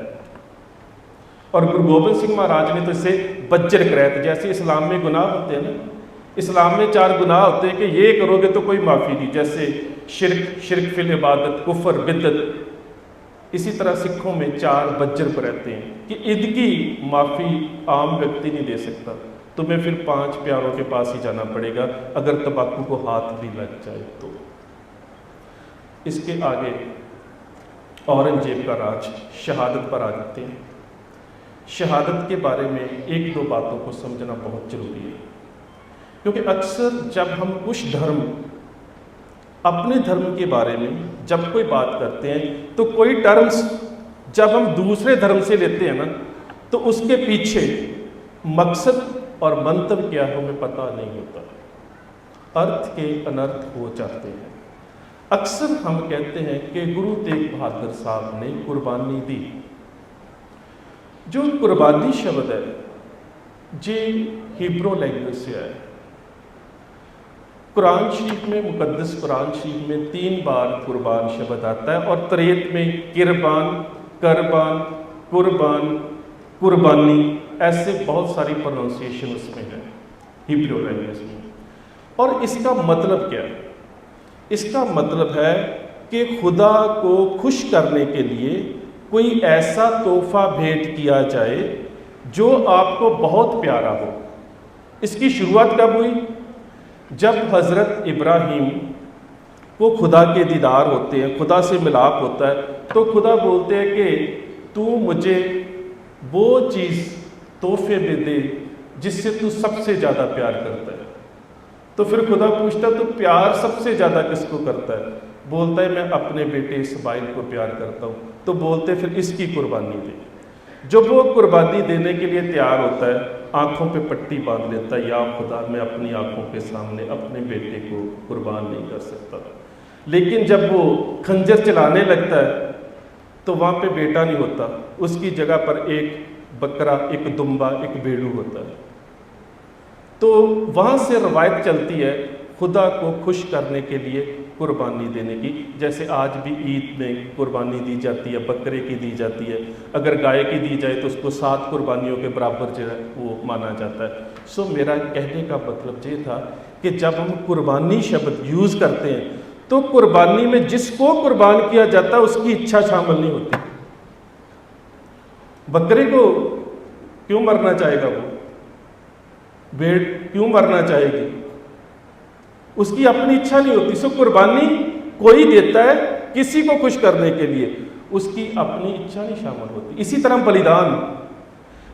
और गुरु गोबिंद सिंह महाराज ने तो इसे बज्जर करैत, जैसे इस्लाम में गुनाह होते हैं ना, इस्लाम में 4 गुनाह होते हैं कि ये करोगे तो कोई माफ़ी नहीं, जैसे शिरक, शिरक फिल इबादत, कुफर, बिदत, इसी तरह सिखों में 4 वज्र रहते हैं कि ईद की माफ़ी आम व्यक्ति नहीं दे सकता, तुम्हें फिर 5 प्यारों के पास ही जाना पड़ेगा अगर तंबाकू को हाथ भी लग जाए तो। इसके आगे औरंगजेब का राज, शहादत पर आ जाते हैं। शहादत के बारे में 1-2 बातों को समझना बहुत जरूरी है, क्योंकि अक्सर जब हम कुछ धर्म, अपने धर्म के बारे में जब कोई बात करते हैं तो कोई टर्म्स जब हम दूसरे धर्म से लेते हैं ना, तो उसके पीछे मकसद और मंतव्य क्या है हमें पता नहीं होता, अर्थ के अनर्थ हो जाते हैं। अक्सर हम कहते हैं कि गुरु तेग बहादुर साहब ने कुर्बानी दी। जो कुर्बानी शब्द है ये हिब्रू लैंग्वेज से है। कुरान शरीफ में, मुकद्दस कुरान शरीफ में 3 बार कुर्बान शब्द आता है और तरेत में किरबान, करबान, कुर्बान, कुर्बानी, ऐसे बहुत सारी प्रोनाउंसिएशन उसमें है हिब्रू लैंग्वेज में। और इसका मतलब क्या है? इसका मतलब है कि खुदा को खुश करने के लिए कोई ऐसा तोहफा भेंट किया जाए जो आपको बहुत प्यारा हो। इसकी शुरुआत कब हुई? जब हज़रत इब्राहीम को खुदा के दीदार होते हैं, खुदा से मिलाप होता है, तो खुदा बोलते हैं कि तू मुझे वो चीज़ तोहफे में दे जिससे तू सबसे ज़्यादा प्यार करता है। तो फिर खुदा पूछता तो प्यार सबसे ज़्यादा किसको करता है? बोलता है मैं अपने बेटे इस्माइल को प्यार करता हूँ। तो बोलते फिर इसकी कुर्बानी दे। जब वो कुर्बानी देने के लिए तैयार होता है, आंखों पे पट्टी बांध लेता है, या खुदा मैं अपनी आंखों के सामने अपने बेटे को कुर्बान नहीं कर सकता। लेकिन जब वो खंजर चलाने लगता है तो वहाँ पे बेटा नहीं होता, उसकी जगह पर एक बकरा, एक दुम्बा, एक भेड़ू होता है। तो वहाँ से रवायत चलती है खुदा को खुश करने के लिए कुर्बानी देने की। जैसे आज भी ईद में कुर्बानी दी जाती है, बकरे की दी जाती है। अगर गाय की दी जाए तो उसको 7 कुर्बानियों के बराबर जो है वो माना जाता है। सो मेरा कहने का मतलब ये था कि जब हम कुर्बानी शब्द यूज़ करते हैं तो कुर्बानी में जिसको कुर्बान किया जाता है उसकी इच्छा शामिल नहीं होती। बकरे को क्यों मरना चाहेगा वो? भेड़ क्यों मरना चाहेगी? उसकी अपनी इच्छा नहीं होती। सो कुर्बानी कोई देता है किसी को खुश करने के लिए, उसकी अपनी इच्छा नहीं शामिल होती। इसी तरह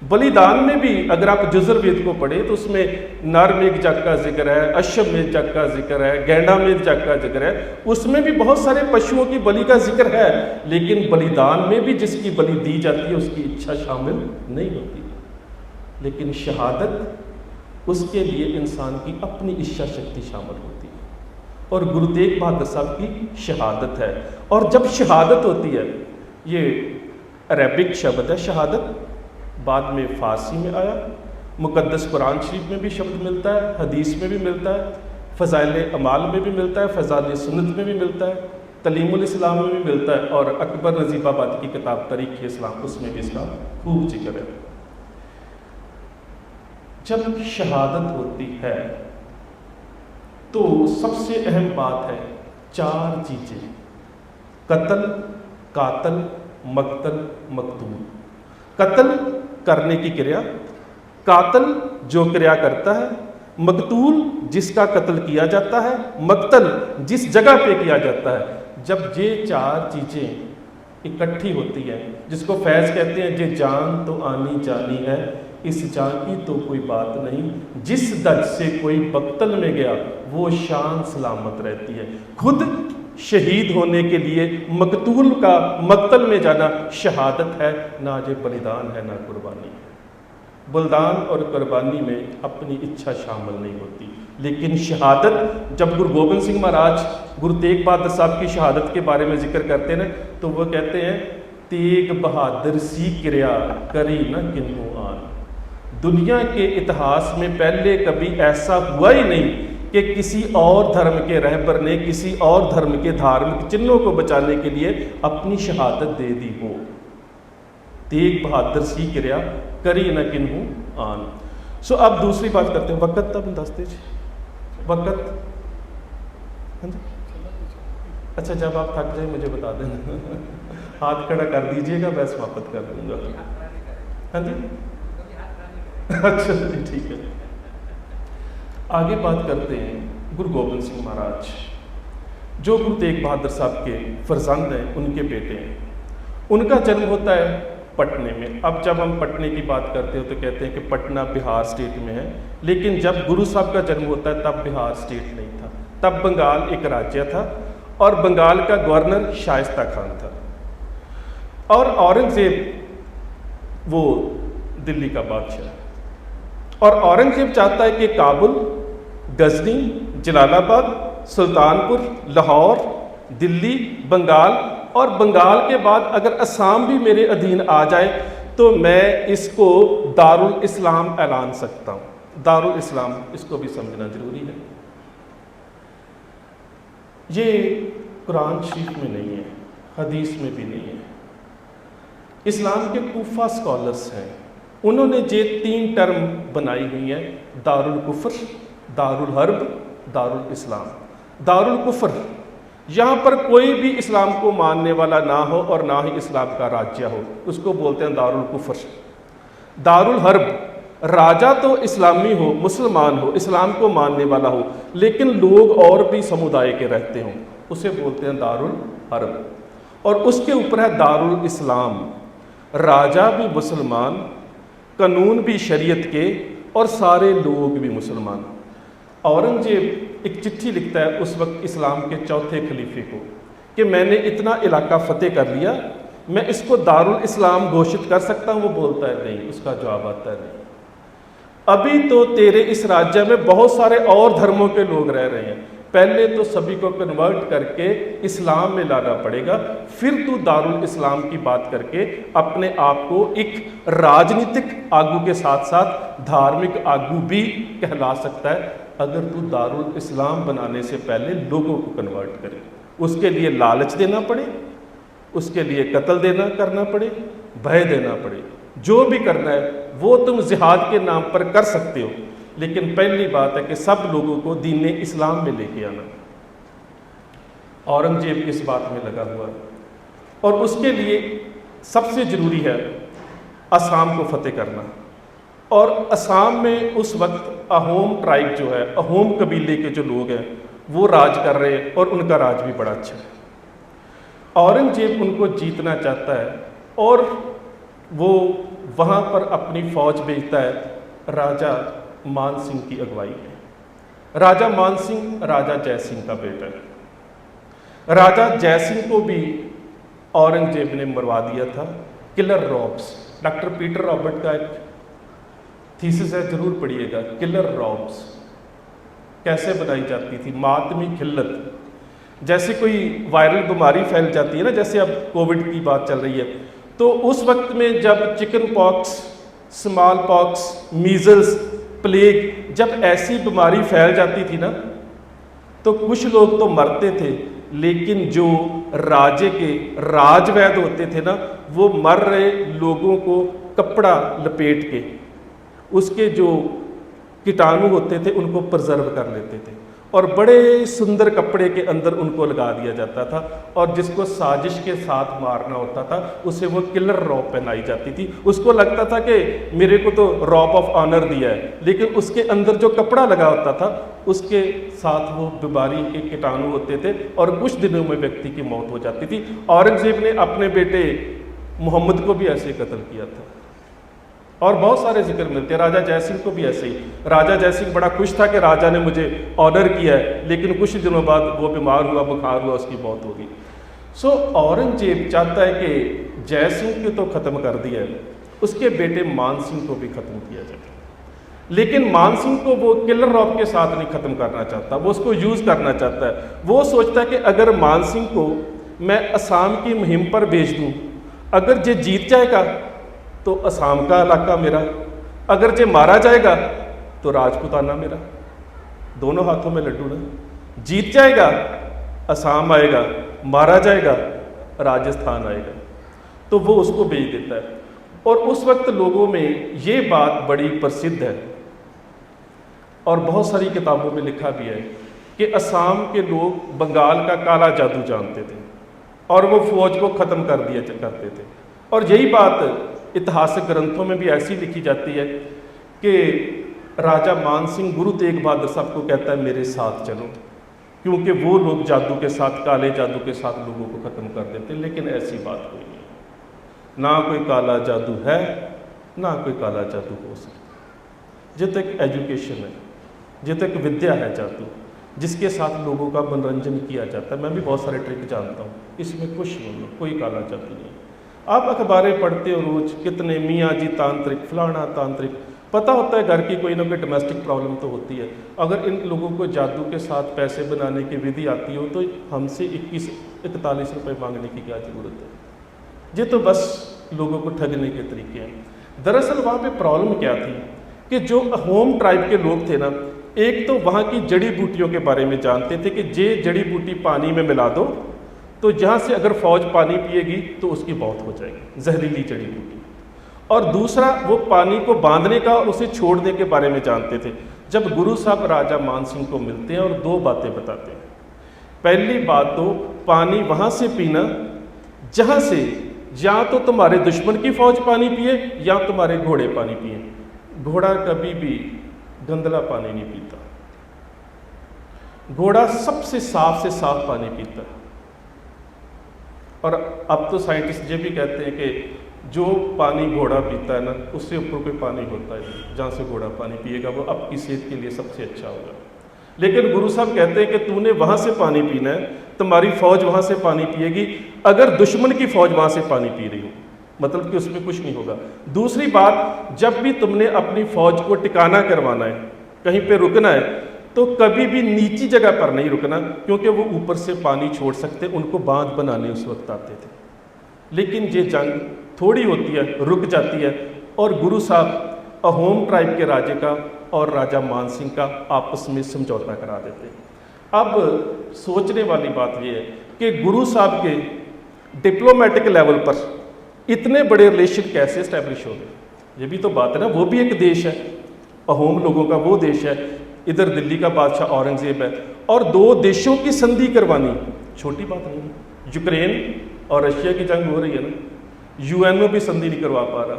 बलिदान में भी अगर आप यजुर्वेद को पढ़े तो उसमें नर मेघ जग का जिक्र है, अश्व मेघ जग का जिक्र है, गैंडा मेघ जग का जिक्र है। उसमें भी बहुत सारे पशुओं की बलि का जिक्र है, लेकिन बलिदान में भी जिसकी बलि दी जाती है उसकी इच्छा शामिल नहीं होती। लेकिन शहादत, उसके लिए इंसान की अपनी इच्छा शक्ति शामिल होती है। और गुरु तेग बहादुर साहब की शहादत है। और जब शहादत होती है, ये अरेबिक शब्द है शहादत, बाद में फ़ारसी में आया, मुकद्दस कुरान शरीफ में भी शब्द मिलता है, हदीस में भी मिलता है, फ़ज़ाइल अमाल में भी मिलता है, फ़ज़ाइल सुन्नत में भी मिलता है, तलीमुल इस्लाम में भी मिलता है, और अकबर नजीबाबाद की किताब तारीख़ इस्लाम उसमें भी इसका खूब जिक्र है। जब शहादत होती है तो सबसे अहम बात है 4 चीज़ें: कत्ल, कातल, मक्तल, मकतूल। कत्ल करने की क्रिया, कातल जो क्रिया करता है, मकतूल जिसका कत्ल किया जाता है, मक्तल जिस जगह पे किया जाता है। जब ये 4 चीज़ें इकट्ठी होती हैं, जिसको फैज़ कहते हैं, ये जान तो आनी जानी है, इस जान की तो कोई बात नहीं, जिस दज से कोई बक्तल में गया वो शान सलामत रहती है। खुद शहीद होने के लिए मकतूल का मक्तल में जाना शहादत है, ना ये बलिदान है ना कुर्बानी है। बलिदान और कुर्बानी में अपनी इच्छा शामिल नहीं होती। लेकिन शहादत, जब गुरु गोबिंद सिंह महाराज गुरु तेग बहादुर साहब की शहादत के बारे में जिक्र करते हैं तो वो कहते हैं, तेग बहादुर सी क्रिया करी न किन्हू आन। दुनिया के इतिहास में पहले कभी ऐसा हुआ ही नहीं कि किसी और धर्म के रहबर ने किसी और धर्म के धार्मिक चिन्हों को बचाने के लिए अपनी शहादत दे दी हो। तेग बहादुर सी क्रिया करी न किन्हू आन। सो अब दूसरी बात करते हैं, वक़्त तब दस्ते वक़्त। अच्छा, जब आप थक जाए मुझे बता देना। हाथ खड़ा कर दीजिएगा, मैं समाप्त कर दूंगा। हाँ जी, अच्छा जी, ठीक है। आगे बात करते हैं गुरु गोबिंद सिंह महाराज, जो गुरु तेग बहादुर साहब के फर्जंद हैं, उनके बेटे हैं। उनका जन्म होता है पटने में। अब जब हम पटने की बात करते हो तो कहते हैं कि पटना बिहार स्टेट में है, लेकिन जब गुरु साहब का जन्म होता है तब बिहार स्टेट नहीं था, तब बंगाल एक राज्य था और बंगाल का गवर्नर शाइस्ता खान था और औरंगजेब वो दिल्ली का बादशाह। और औरंगजेब चाहता है कि काबुल, गजनी, जलालाबाद, सुल्तानपुर, लाहौर, दिल्ली, बंगाल और बंगाल के बाद अगर असम भी मेरे अधीन आ जाए तो मैं इसको दारुल इस्लाम ऐलान सकता हूँ। दारुल इस्लाम, इसको भी समझना जरूरी है। ये कुरान शरीफ में नहीं है, हदीस में भी नहीं है। इस्लाम के कूफा स्कॉलर्स हैं, उन्होंने ये 3 टर्म बनाई हुई हैं, दारुल कुफ्र, दारुल हर्ब, दारुल इस्लाम। दारुल कुफ्र, यहाँ पर कोई भी इस्लाम को मानने वाला ना हो और ना ही इस्लाम का राज्य हो, उसको बोलते हैं दारुल कुफ्र। दारुल हर्ब, राजा तो इस्लामी हो, मुसलमान हो, इस्लाम को मानने वाला हो, लेकिन लोग और भी समुदाय के रहते हों, उसे बोलते हैं दारुल हर्ब। और उसके ऊपर है दारुल इस्लाम, राजा भी मुसलमान, कानून भी शरीयत के और सारे लोग भी मुसलमान। औरंगजेब एक चिट्ठी लिखता है उस वक्त इस्लाम के चौथे खलीफे को कि मैंने इतना इलाका फतेह कर लिया, मैं इसको दारुल इस्लाम घोषित कर सकता हूँ? वो बोलता है नहीं। उसका जवाब आता है नहीं, अभी तो तेरे इस राज्य में बहुत सारे और धर्मों के लोग रह रहे हैं, पहले तो सभी को कन्वर्ट करके इस्लाम में लाना पड़ेगा, फिर तू दारुल इस्लाम की बात करके अपने आप को एक राजनीतिक आगू के साथ साथ धार्मिक आगू भी कहला सकता है, अगर तू दारुल इस्लाम बनाने से पहले लोगों को कन्वर्ट करे। उसके लिए लालच देना पड़े, उसके लिए कत्ल देना करना पड़े, भय देना पड़े, जो भी करना है वो तुम जिहाद के नाम पर कर सकते हो, लेकिन पहली बात है कि सब लोगों को दीन इस्लाम में लेके आना। औरंगजेब इस बात में लगा हुआ है और उसके लिए सबसे ज़रूरी है असम को फतेह करना। और असम में उस वक्त अहोम ट्राइब जो है, अहोम कबीले के जो लोग हैं वो राज कर रहे हैं और उनका राज भी बड़ा अच्छा है। औरंगजेब उनको जीतना चाहता है और वो वहाँ पर अपनी फौज भेजता है राजा मान सिंह की अगुवाई में। राजा मान सिंह राजा जय सिंह का बेटा है। राजा जय सिंह को भी औरंगजेब ने मरवा दिया था, killer robes. Doctor Peter Robert का एक थीसिस है, जरूर पढ़िएगा, किलर रॉब्स कैसे बनाई जाती थी, मातमी खिल्लत। जैसे कोई वायरल बीमारी फैल जाती है ना, जैसे अब कोविड की बात चल रही है, तो उस वक्त में जब chicken pox, small pox, measles, plague, जब ऐसी बीमारी फैल जाती थी ना तो कुछ लोग तो मरते थे, लेकिन जो राजे के राजवैद्य होते थे ना, वो मर रहे लोगों को कपड़ा लपेट के उसके जो कीटाणु होते थे उनको प्रिजर्व कर लेते थे और बड़े सुंदर कपड़े के अंदर उनको लगा दिया जाता था, और जिसको साजिश के साथ मारना होता था उसे वो किलर रॉब पहनाई जाती थी। उसको लगता था कि मेरे को तो रॉब ऑफ ऑनर दिया है, लेकिन उसके अंदर जो कपड़ा लगा होता था उसके साथ वो बीमारी के कीटाणु होते थे और कुछ दिनों में व्यक्ति की मौत हो जाती थी। औरंगजेब ने अपने बेटे मोहम्मद को भी ऐसे कत्ल किया था और बहुत सारे जिक्र मिलते हैं। राजा जय सिंह को भी ऐसे ही। राजा जय सिंह बड़ा खुश था कि राजा ने मुझे ऑर्डर किया है, लेकिन कुछ दिनों बाद वो बीमार हुआ, बुखार हुआ, उसकी मौत हो गई। सो औरंगजेब चाहता है कि जय सिंह को तो ख़त्म कर दिया है, उसके बेटे मान सिंह को भी ख़त्म किया जाए, लेकिन मान सिंह को वो किलर रॉब के साथ नहीं ख़त्म करना चाहता, वो उसको यूज़ करना चाहता है। वो सोचता है कि अगर मान सिंह को मैं असम की मुहिम पर भेज दूँ, अगर ये जीत जाएगा तो असम का इलाका मेरा, अगर जे मारा जाएगा तो राजपूताना मेरा, दोनों हाथों में लड्डू ना। जीत जाएगा असम आएगा, मारा जाएगा राजस्थान आएगा। तो वो उसको भेज देता है। और उस वक्त लोगों में ये बात बड़ी प्रसिद्ध है और बहुत सारी किताबों में लिखा भी है कि असम के लोग बंगाल का काला जादू जानते थे। और वो फौज को ख़त्म कर दिया करते थे। और यही बात इतिहासक ग्रंथों में भी ऐसी लिखी जाती है कि राजा मान सिंह गुरु तेग बहादुर साहब को कहता है मेरे साथ चलो, क्योंकि वो लोग जादू के साथ, काले जादू के साथ लोगों को ख़त्म कर देते। लेकिन ऐसी बात कोई नहीं, ना कोई काला जादू है, ना कोई काला जादू हो सकता। जब तक एजुकेशन है, जब तक विद्या है जादू, जिसके साथ लोगों का मनोरंजन किया जाता है। मैं भी बहुत सारे ट्रिक जानता हूँ, इसमें कुछ नहीं है, कोई काला जादू नहीं। आप अखबारें पढ़ते हो रोज़, कितने मियाँ जी तांत्रिक, फलाना तांत्रिक, पता होता है घर की कोई ना कोई डोमेस्टिक प्रॉब्लम तो होती है। अगर इन लोगों को जादू के साथ पैसे बनाने की विधि आती हो तो हमसे 41 रुपये मांगने की क्या ज़रूरत है। ये तो बस लोगों को ठगने के तरीके हैं। दरअसल वहाँ पे प्रॉब्लम क्या थी कि जो होम ट्राइब के लोग थे ना, एक तो वहाँ की जड़ी बूटियों के बारे में जानते थे कि जे जड़ी बूटी पानी में मिला दो तो जहाँ से अगर फौज पानी पिएगी तो उसकी मौत हो जाएगी, जहरीली जड़ी बूटी। और दूसरा, वो पानी को बांधने का और उसे छोड़ने के बारे में जानते थे। जब गुरु साहब राजा मान सिंह को मिलते हैं और दो बातें बताते हैं। पहली बात तो पानी वहाँ से पीना जहाँ से या तो तुम्हारे दुश्मन की फौज पानी पिए या तुम्हारे घोड़े पानी पिए। घोड़ा कभी भी गंदला पानी नहीं पीता, घोड़ा सबसे साफ से साफ पानी पीता है। और अब तो साइंटिस्ट ये भी कहते हैं कि जो पानी घोड़ा पीता है ना, उससे ऊपर कोई पानी होता है जहाँ से घोड़ा पानी पिएगा वो आपकी सेहत के लिए सबसे अच्छा होगा। लेकिन गुरु साहब कहते हैं कि तूने वहाँ से पानी पीना है, तुम्हारी फौज वहाँ से पानी पिएगी, अगर दुश्मन की फौज वहाँ से पानी पी रही हो, मतलब कि उसमें कुछ नहीं होगा। दूसरी बात, जब भी तुमने अपनी फौज को टिकाना करवाना है, कहीं पे रुकना है, तो कभी भी नीची जगह पर नहीं रुकना, क्योंकि वो ऊपर से पानी छोड़ सकते, उनको बांध बनाने उस वक्त आते थे। लेकिन ये जंग थोड़ी होती है, रुक जाती है, और गुरु साहब अहोम ट्राइब के राजे का और राजा मान सिंह का आपस में समझौता करा देते हैं। अब सोचने वाली बात यह है कि गुरु साहब के डिप्लोमेटिक लेवल पर इतने बड़े रिलेशन कैसे इस्टेब्लिश हो गए। ये भी तो बात है ना, वो भी एक देश है, अहोम लोगों का वो देश है, इधर दिल्ली का बादशाह औरंगजेब है, और दो देशों की संधि करवानी छोटी बात नहीं है। यूक्रेन और रशिया की जंग हो रही है ना, यूएनओ भी संधि नहीं करवा पा रहा,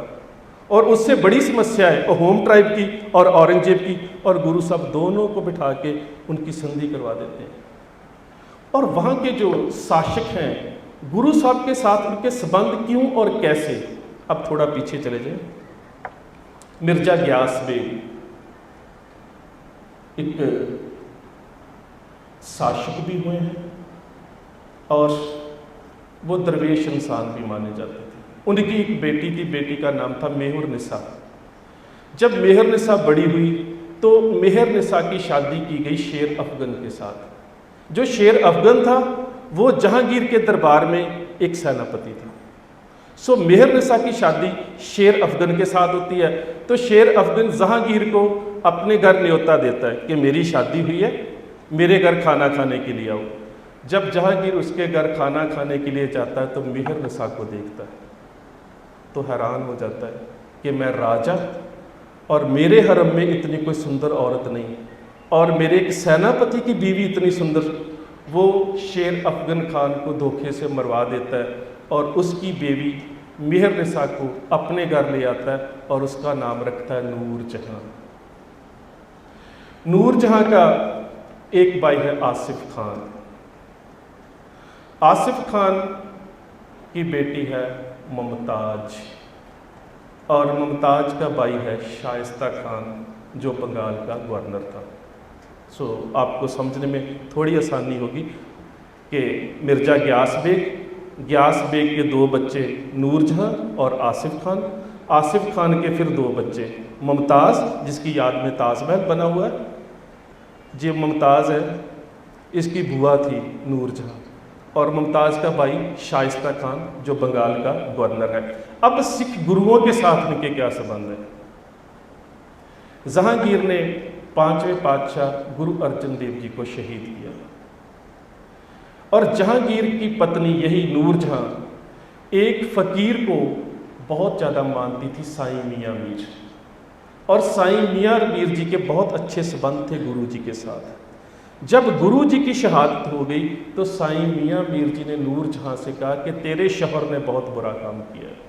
और उससे बड़ी समस्या है अहोम ट्राइब की और औरंगजेब की, और गुरु साहब दोनों को बिठा के उनकी संधि करवा देते हैं। और वहाँ के जो शासक हैं, गुरु साहब के साथ उनके संबंध क्यों और कैसे, अब थोड़ा पीछे चले जाएं। मिर्जा ग्यास बेग एक शासक भी हुए हैं और वो दरवेश इंसान भी माने जाते थे। उनकी एक बेटी थी, बेटी का नाम था मेहर निसा। जब मेहर निसा बड़ी हुई तो मेहर निसा की शादी की गई शेर अफगन के साथ। जो शेर अफगन था वो जहांगीर के दरबार में एक सेनापति था। सो मेहर निसा की शादी शेर अफगन के साथ होती है, तो शेर अफगन जहांगीर को अपने घर न्योता देता है कि मेरी शादी हुई है, मेरे घर खाना खाने के लिए आओ। जब जहांगीर उसके घर खाना खाने के लिए जाता है तो मेहर निसा को देखता है तो हैरान हो जाता है कि मैं राजा और मेरे हरम में इतनी कोई सुंदर औरत नहीं, और मेरे एक सेनापति की बीवी इतनी सुंदर। वो शेर अफगन खान को धोखे से मरवा देता है और उसकी बेबी मेहर निसा को अपने घर ले आता है और उसका नाम रखता है नूर जहां। नूर जहां का एक भाई है आसिफ खान। आसिफ खान की बेटी है मुमताज, और मुमताज का भाई है शाइस्ता खान जो बंगाल का गवर्नर था। सो आपको समझने में थोड़ी आसानी होगी कि मिर्जा ग्यास बेग के दो बच्चे नूर जहां और आसिफ खान। आसिफ खान के फिर दो बच्चे मुमताज़, जिसकी याद में ताजमहल बना हुआ है। जो मुमताज़ है इसकी बुआ थी नूर जहां, और मुमताज़ का भाई शाइस्ता खान जो बंगाल का गवर्नर है। अब सिख गुरुओं के साथ उनके क्या संबंध है। जहांगीर ने 5वें पातशाह गुरु अर्जन देव जी को शहीद किया, और जहांगीर की पत्नी यही नूर जहां एक फ़कीर को बहुत ज़्यादा मानती थी, साईं मियाँ मीर। और साईं मियाँ मीर जी के बहुत अच्छे संबंध थे गुरु जी के साथ। जब गुरु जी की शहादत हो गई तो साईं मियाँ मीर जी ने नूर जहाँ से कहा कि तेरे शौहर ने बहुत बुरा काम किया है।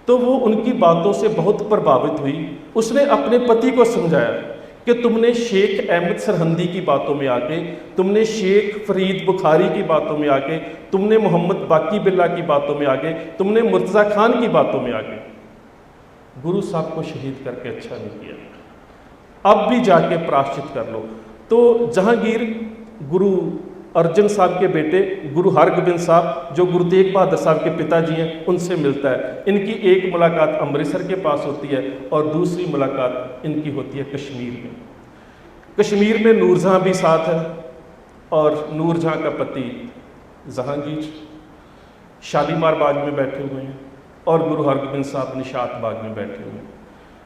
तो वो उनकी बातों से बहुत प्रभावित हुई। उसने अपने पति को समझाया कि तुमने शेख अहमद सरहंदी की बातों में आके, तुमने शेख फरीद बुखारी की बातों में आके, तुमने मोहम्मद बाकी बिल्ला की बातों में आके, तुमने मुर्तज़ा खान की बातों में आके गुरु साहब को शहीद करके अच्छा नहीं किया। अब भी जाके प्रायश्चित कर लो। तो जहांगीर गुरु अर्जन साहब के बेटे गुरु हरगोबिंद साहब, जो गुरु तेग बहादुर साहब के पिताजी हैं, उनसे मिलता है। इनकी एक मुलाकात अमृतसर के पास होती है और दूसरी मुलाकात इनकी होती है कश्मीर में। कश्मीर में नूरजहाँ भी साथ है और नूरजहाँ का पति जहांगीर शालीमार बाग में बैठे हुए हैं और गुरु हरगोबिंद साहब निशात बाग में बैठे हुए हैं।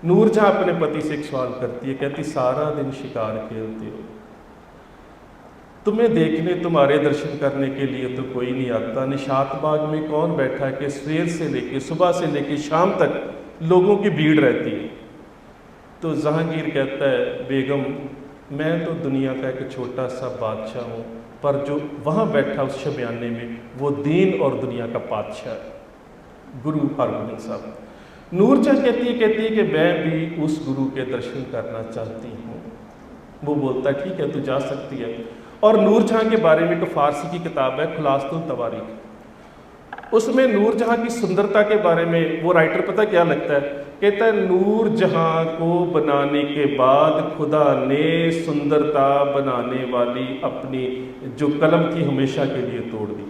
नूरजहाँ अपने पति से एक सवाल करती है, कहती सारा दिन शिकार खेलते हो, तुम्हें देखने तुम्हारे दर्शन करने के लिए तो कोई नहीं आता, निशात बाग में कौन बैठा है कि सवेर से लेके सुबह से लेके शाम तक लोगों की भीड़ रहती है। तो जहांगीर कहता है, बेगम मैं तो दुनिया का एक छोटा सा बादशाह हूँ, पर जो वहाँ बैठा उस शबियाने में वो दीन और दुनिया का बादशाह है, गुरु हरगोबिंद साहब। नूरजहाँ कहती है कि मैं भी उस गुरु के दर्शन करना चाहती हूँ। वो बोलता है ठीक है तू जा सकती है। और नूरजहाँ के बारे में एक फ़ारसी की किताब है खुलासतुल तवारीख, उसमें नूरजहाँ की सुंदरता के बारे में वो राइटर पता क्या लगता है, कहता है नूरजहाँ को बनाने के बाद खुदा ने सुंदरता बनाने वाली अपनी जो कलम थी हमेशा के लिए तोड़ दी।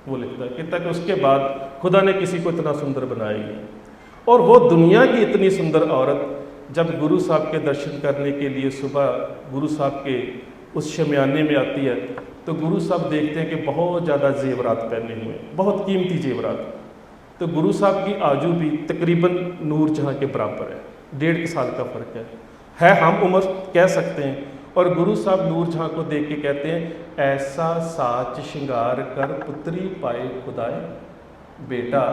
वो लिखता है, कहता है कि उसके बाद खुदा ने किसी को इतना सुंदर बनाया ही नहीं। और वो दुनिया की इतनी सुंदर औरत जब गुरु साहब के दर्शन करने के लिए सुबह गुरु साहब के उस शमियाने में आती है तो गुरु साहब देखते हैं कि बहुत ज़्यादा जेवरात पहने हुए हैं, बहुत कीमती जेवरात। तो गुरु साहब की आजू भी तकरीबन नूरजहाँ के बराबर है, 1.5 साल का फ़र्क है हम उम्र कह सकते हैं। और गुरु साहब नूरजहाँ को देख के कहते हैं, ऐसा साच श्रृंगार कर पुत्री पाए खुदाए। बेटा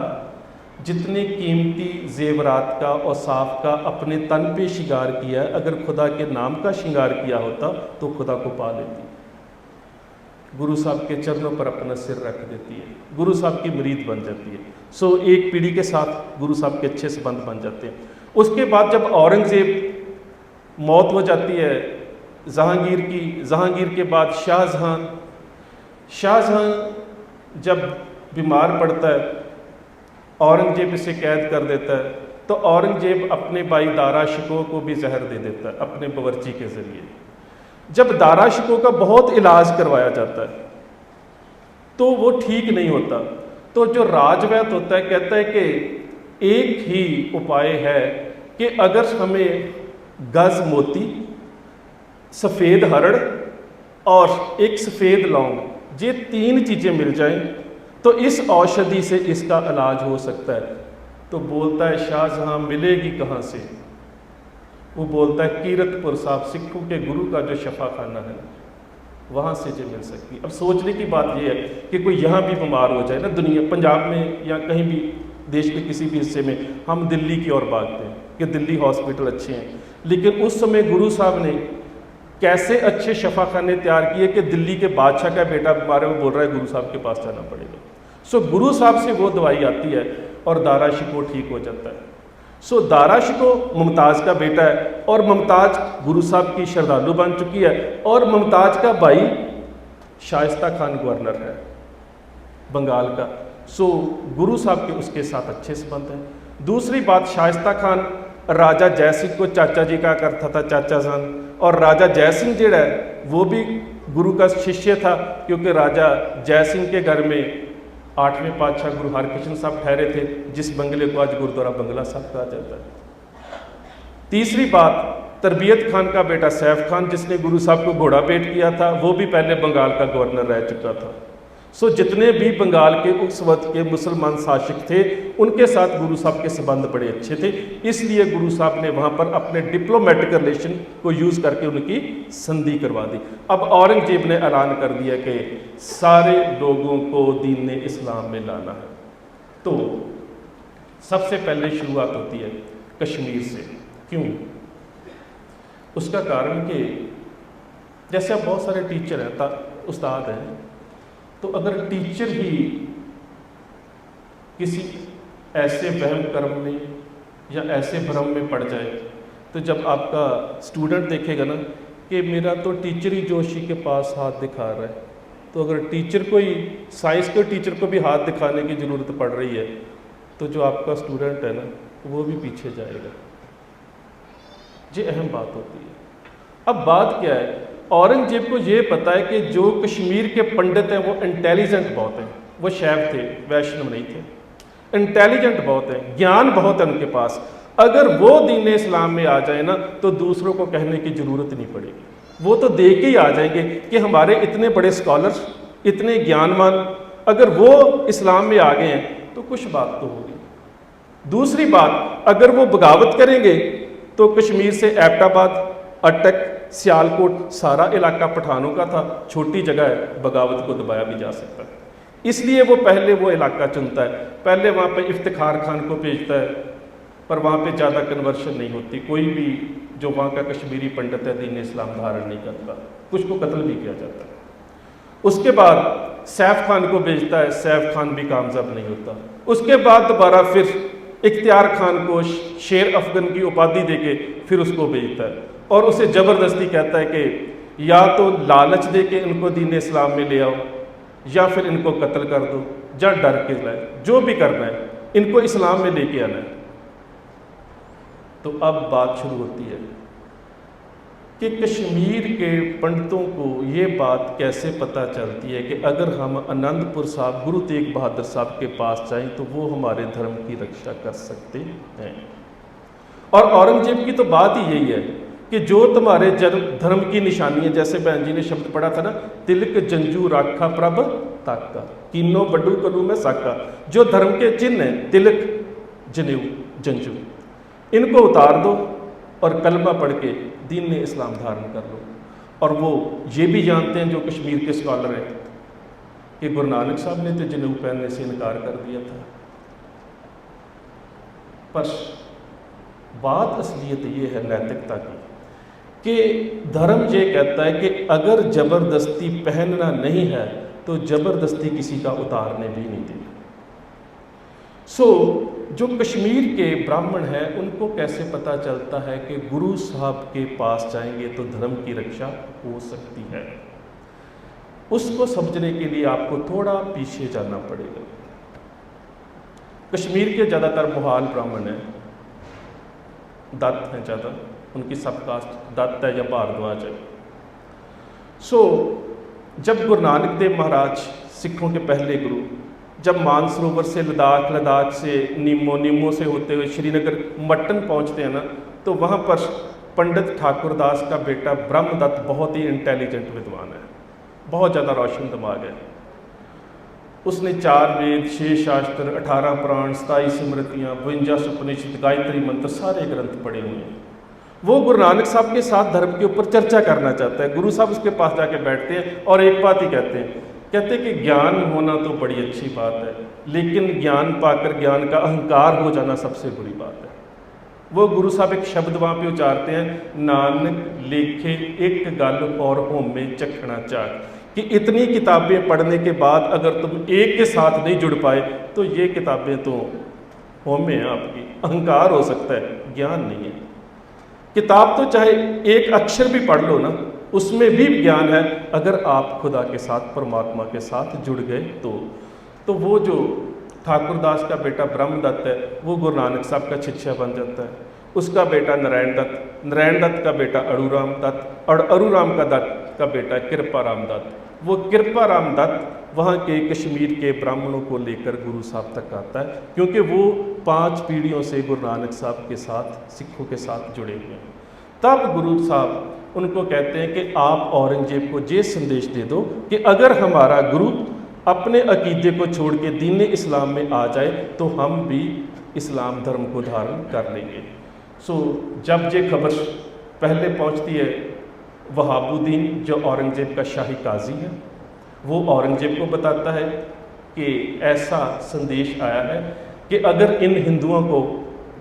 जितने कीमती जेवरात का और साफ का अपने तन पे श्रृंगार किया है, अगर खुदा के नाम का श्रृंगार किया होता तो खुदा को पा लेती। गुरु साहब के चरणों पर अपना सिर रख देती है, गुरु साहब की मुरीद बन जाती है। सो एक पीढ़ी के साथ गुरु साहब के अच्छे संबंध बन जाते हैं। उसके बाद जब औरंगजेब मौत हो जाती है जहांगीर की, जहांगीर के बाद शाहजहां जब बीमार पड़ता है औरंगजेब इसे कैद कर देता है, तो औरंगजेब अपने भाई दारा शिकोह को भी जहर दे देता है अपने बावर्ची के ज़रिए। जब दारा शिकोह का बहुत इलाज करवाया जाता है तो वो ठीक नहीं होता, तो जो राजवैद्य होता है कहता है कि एक ही उपाय है कि अगर हमें गज मोती, सफ़ेद हरड़ और एक सफ़ेद लौंग, ये 3 चीज़ें मिल जाएं तो इस औषधि से इसका इलाज हो सकता है। तो बोलता है शाहजहां मिलेगी कहाँ से? वो बोलता है कीरतपुर साहब सिखों के गुरु का जो शफा खाना है वहाँ से जो मिल सकती है। अब सोचने की बात यह है कि कोई यहाँ भी बीमार हो जाए ना, दुनिया पंजाब में या कहीं भी देश के किसी भी हिस्से में, हम दिल्ली की ओर भागते हैं कि दिल्ली हॉस्पिटल अच्छे हैं, लेकिन उस समय गुरु साहब ने कैसे अच्छे शफा खाने तैयार किए कि दिल्ली के बादशाह का बेटा बीमार है, वो बोल रहा है गुरु साहब के पास जाना पड़ेगा। सो गुरु साहब से वो दवाई आती है और दारा शिकोह ठीक हो जाता है। सो दारा शिकोह मुमताज़ का बेटा है और मुमताज़ गुरु साहब की श्रद्धालु बन चुकी है और मुमताज़ का भाई शाइस्ता खान गवर्नर है बंगाल का। सो गुरु साहब के उसके साथ अच्छे संबंध हैं। दूसरी बात, शाइस्ता खान राजा जयसिंह को चाचा जी का करता था, चाचा जान, और राजा जयसिंह जो है वो भी गुरु का शिष्य था क्योंकि राजा जयसिंह के घर में 8वें पातशाह गुरु हरकृष्ण साहब ठहरे थे, जिस बंगले को आज गुरुद्वारा बंगला साहब कहा जाता है। तीसरी बात, तरबियत खान का बेटा सैफ खान जिसने गुरु साहब को घोड़ा भेंट किया था, वो भी पहले बंगाल का गवर्नर रह चुका था। सो जितने भी बंगाल के उस वक्त के मुसलमान शासक थे उनके साथ गुरु साहब के संबंध बड़े अच्छे थे, इसलिए गुरु साहब ने वहाँ पर अपने डिप्लोमेटिक रिलेशन को यूज़ करके उनकी संधि करवा दी। अब औरंगजेब ने ऐलान कर दिया कि सारे लोगों को दीन इस्लाम में लाना है। तो सबसे पहले शुरुआत होती है कश्मीर से। क्यों? उसका कारण कि जैसे अब बहुत सारे टीचर हैं, उस्ताद हैं, तो अगर टीचर ही किसी ऐसे वहम कर्म में या ऐसे भ्रम में पड़ जाए, तो जब आपका स्टूडेंट देखेगा ना कि मेरा तो टीचर ही जोशी के पास हाथ दिखा रहा है, तो अगर टीचर को ही, साइंस के टीचर को भी हाथ दिखाने की ज़रूरत पड़ रही है, तो जो आपका स्टूडेंट है ना वो भी पीछे जाएगा। ये अहम बात होती है। अब बात क्या है, औरंगजेब को ये पता है कि जो कश्मीर के पंडित हैं वो इंटेलिजेंट बहुत हैं, वो शैव थे, वैष्णव नहीं थे, इंटेलिजेंट बहुत हैं, ज्ञान बहुत है उनके पास। अगर वो दीन इस्लाम में आ जाए ना तो दूसरों को कहने की ज़रूरत नहीं पड़ेगी, वो तो देख के ही आ जाएंगे कि हमारे इतने बड़े स्कॉलर्स, इतने ज्ञानवान, अगर वो इस्लाम में आ गए हैं तो कुछ बात तो होगी। दूसरी बात, अगर वो बगावत करेंगे तो कश्मीर से एबटाबाद, अटक, सियालकोट सारा इलाका पठानों का था, छोटी जगह है, बगावत को दबाया भी जा सकता है। इसलिए वो पहले वो इलाका चुनता है, पहले वहाँ पे इफ्तिखार खान को भेजता है, पर वहाँ पे ज़्यादा कन्वर्शन नहीं होती, कोई भी जो वहाँ का कश्मीरी पंडित है दीन इस्लाम धारण नहीं करता, कुछ को कत्ल भी किया जाता है। उसके बाद सैफ खान को भेजता है, सैफ खान भी कामयाब नहीं होता। उसके बाद दोबारा फिर इख्तियार खान को शेर अफगन की उपाधि देके फिर उसको भेजता है और उसे ज़बरदस्ती कहता है कि या तो लालच दे के इनको दीन इस्लाम में ले आओ, या फिर इनको कत्ल कर दो, या डर के लाए, जो भी करना है इनको इस्लाम में लेके आना है। तो अब बात शुरू होती है कि कश्मीर के पंडितों को ये बात कैसे पता चलती है कि अगर हम आनंदपुर साहब गुरु तेग बहादुर साहब के पास जाएं तो वो हमारे धर्म की रक्षा कर सकते हैं। और औरंगजेब की तो बात ही यही है कि जो तुम्हारे धर्म की निशानी है, जैसे बहन जी ने शब्द पढ़ा था ना, तिलक जंजू राखा प्रभ ताका, कीनो बड्डू कलू में साका, जो धर्म के चिन्ह हैं, तिलक, जनेऊ, जंजू, इनको उतार दो और कलमा पढ़ के दीन ने इस्लाम धारण कर लो। और वो ये भी जानते हैं जो कश्मीर के स्कॉलर हैं कि गुरु नानक साहब ने तो जनेऊ पहनने से इनकार कर दिया था। पर बात असलियत ये है नैतिकता की कि धर्म ये कहता है कि अगर ज़बरदस्ती पहनना नहीं है तो ज़बरदस्ती किसी का उतारने भी नहीं देना। जो कश्मीर के ब्राह्मण हैं उनको कैसे पता चलता है कि गुरु साहब के पास जाएंगे तो धर्म की रक्षा हो सकती है? उसको समझने के लिए आपको थोड़ा पीछे जाना पड़ेगा। कश्मीर के ज़्यादातर मोहाल ब्राह्मण हैं, दत्त हैं ज़्यादा, उनकी सब कास्ट दत्त है या भारद्वाज है। जब गुरु नानक देव महाराज सिखों के पहले गुरु जब मानसरोवर से लद्दाख, लद्दाख से नीमो से होते हुए श्रीनगर मट्टन पहुंचते हैं ना, तो वहाँ पर पंडित ठाकुरदास का बेटा ब्रह्मदत्त बहुत ही इंटेलिजेंट विद्वान है, बहुत ज़्यादा रोशन दिमाग है। उसने 4 वेद, 6 शास्त्र, 18 पुराण, 27 स्मृतियाँ, 52 उपनिषद, गायत्री मंत्र सारे ग्रंथ पढ़े हुए हैं। वो गुरु नानक साहब के साथ धर्म के ऊपर चर्चा करना चाहता है। गुरु साहब उसके पास जाके बैठते हैं और एक बात ही कहते हैं कि ज्ञान होना तो बड़ी अच्छी बात है, लेकिन ज्ञान पाकर ज्ञान का अहंकार हो जाना सबसे बुरी बात है। वो गुरु साहब एक शब्द वहाँ पे उच्चारते हैं, नानक लेखे एक गल और होमे चखना चाह, कि इतनी किताबें पढ़ने के बाद अगर तुम एक के साथ नहीं जुड़ पाए तो ये किताबें तो होमे हैं आपकी, अहंकार हो सकता है, ज्ञान नहीं है। किताब तो चाहे एक अक्षर भी पढ़ लो ना, उसमें भी ज्ञान है, अगर आप खुदा के साथ, परमात्मा के साथ जुड़ गए तो वो जो ठाकुरदास का बेटा ब्रह्मदत्त है वो गुरु नानक साहब का शिष्य बन जाता है। उसका बेटा नारायण दत्त, नारायण दत्त का बेटा अड़ूराम दत्त, और अड़ूराम का दत्त का बेटा कृपाराम दत्त। वो कृपाराम दत्त वहाँ के कश्मीर के ब्राह्मणों को लेकर गुरु साहब तक आता है, क्योंकि वो 5 पीढ़ियों से गुरु नानक साहब के साथ, सिखों के साथ जुड़े हुए हैं। तब गुरु साहब उनको कहते हैं कि आप औरंगजेब को ये संदेश दे दो कि अगर हमारा गुरु अपने अकीदे को छोड़ के दीन इस्लाम में आ जाए तो हम भी इस्लाम धर्म को धारण कर लेंगे। जब ये खबर पहले पहुंचती है, वहाबुद्दीन जो औरंगजेब का शाही काजी है, वो औरंगजेब को बताता है कि ऐसा संदेश आया है कि अगर इन हिंदुओं को,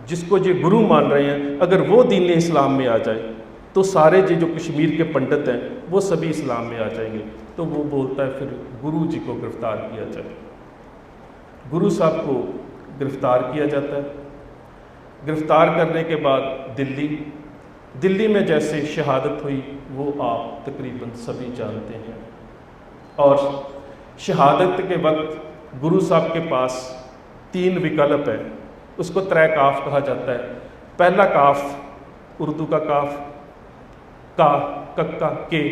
जिसको ये गुरु मान रहे हैं, अगर वो दीन इस्लाम में आ जाए तो सारे जो कश्मीर के पंडित हैं वो सभी इस्लाम में आ जाएंगे। तो वो बोलता है फिर गुरु जी को गिरफ़्तार किया जाए। गुरु साहब को गिरफ़्तार किया जाता है। गिरफ़्तार करने के बाद दिल्ली में जैसे शहादत हुई वो आप तकरीबन सभी जानते हैं। और शहादत के वक्त गुरु साहब के पास 3 विकल्प है, उसको त्रै काफ कहा जाता है। पहला काफ उर्दू का काफ, का, कक्का, के।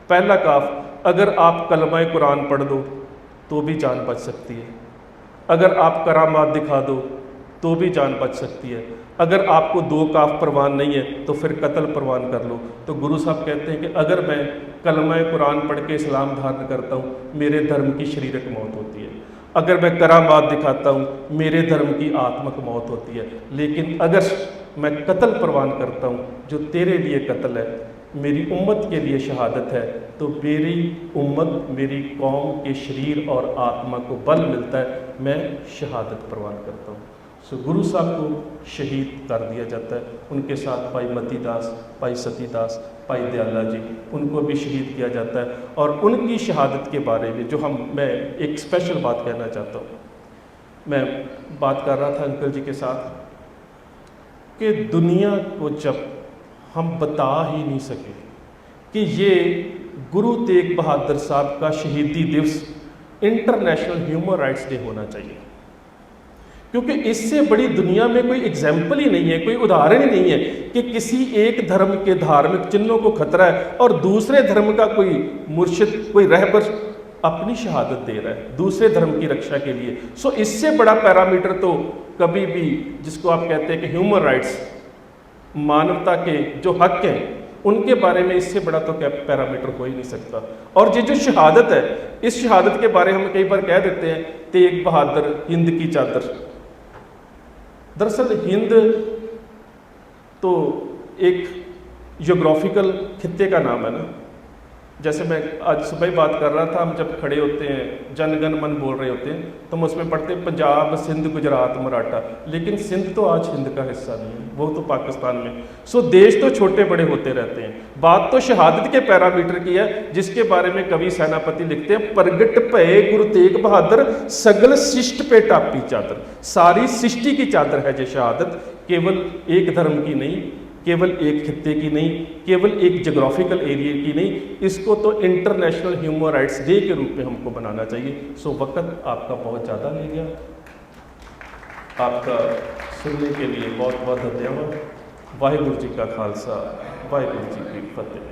पहला काफ, अगर आप कलमा कुरान पढ़ दो तो भी जान बच सकती है, अगर आप करामात दिखा दो तो भी जान बच सकती है, अगर आपको 2 काफ परवान नहीं है तो फिर कत्ल परवान कर लो। तो गुरु साहब कहते हैं कि अगर मैं कलमा कुरान पढ़ के इस्लाम धारण करता हूँ मेरे धर्म की शारीरिक मौत होती है, अगर मैं करामात दिखाता हूँ मेरे धर्म की आत्मक मौत होती है, लेकिन अगर मैं कत्ल परवान करता हूँ जो तेरे लिए कत्ल है, मेरी उम्मत के लिए शहादत है, तो मेरी उम्मत, मेरी कौम के शरीर और आत्मा को बल मिलता है, मैं शहादत परवान करता हूँ। सो गुरु साहब को शहीद कर दिया जाता है। उनके साथ भाई मती दास, भाई सती दास, भाई दयाला जी, उनको भी शहीद किया जाता है। और उनकी शहादत के बारे में मैं एक स्पेशल बात कहना चाहता हूँ। मैं बात कर रहा था अंकल जी के साथ कि दुनिया को जब हम बता ही नहीं सके कि ये गुरु तेग बहादुर साहब का शहीदी दिवस इंटरनेशनल ह्यूमन राइट्स डे होना चाहिए, क्योंकि इससे बड़ी दुनिया में कोई एग्जाम्पल ही नहीं है, कोई उदाहरण ही नहीं है कि किसी एक धर्म के धार्मिक चिन्हों को खतरा है और दूसरे धर्म का कोई मुर्शिद, कोई रहबर अपनी शहादत दे रहा है दूसरे धर्म की रक्षा के लिए। सो इससे बड़ा पैरामीटर तो कभी भी, जिसको आप कहते हैं कि ह्यूमन राइट्स, मानवता के जो हक हैं, उनके बारे में इससे बड़ा तो क्या पैरामीटर हो ही नहीं सकता। और ये जो शहादत है, इस शहादत के बारे में हम कई बार कह देते हैं तेग बहादुर हिंद की चादर। दरअसल हिंद तो एक जियोग्राफिकल खित्ते का नाम है ना। जैसे मैं आज सुबह ही बात कर रहा था, हम जब खड़े होते हैं जनगण मन बोल रहे होते हैं तो हम उसमें पढ़ते हैं पंजाब, सिंध, गुजरात, मराठा, लेकिन सिंध तो आज हिंद का हिस्सा नहीं है, वो तो पाकिस्तान में। सो देश तो छोटे बड़े होते रहते हैं। बात तो शहादत के पैरामीटर की है, जिसके बारे में कवि सेनापति लिखते हैं, प्रगट भये गुरु तेग बहादुर सगल शिष्ट पे टापी चादर। सारी सृष्टि की चादर है ये शहादत, केवल एक धर्म की नहीं, केवल एक खित्ते की नहीं, केवल एक जोग्राफिकल एरिया की नहीं, इसको तो इंटरनेशनल ह्यूमन राइट्स डे के रूप में हमको बनाना चाहिए। सो वक्त आपका बहुत ज़्यादा ले गया, आपका सुनने के लिए बहुत बहुत धन्यवाद। वाहिगुरु जी का खालसा, वाहिगुरु जी की फतेह।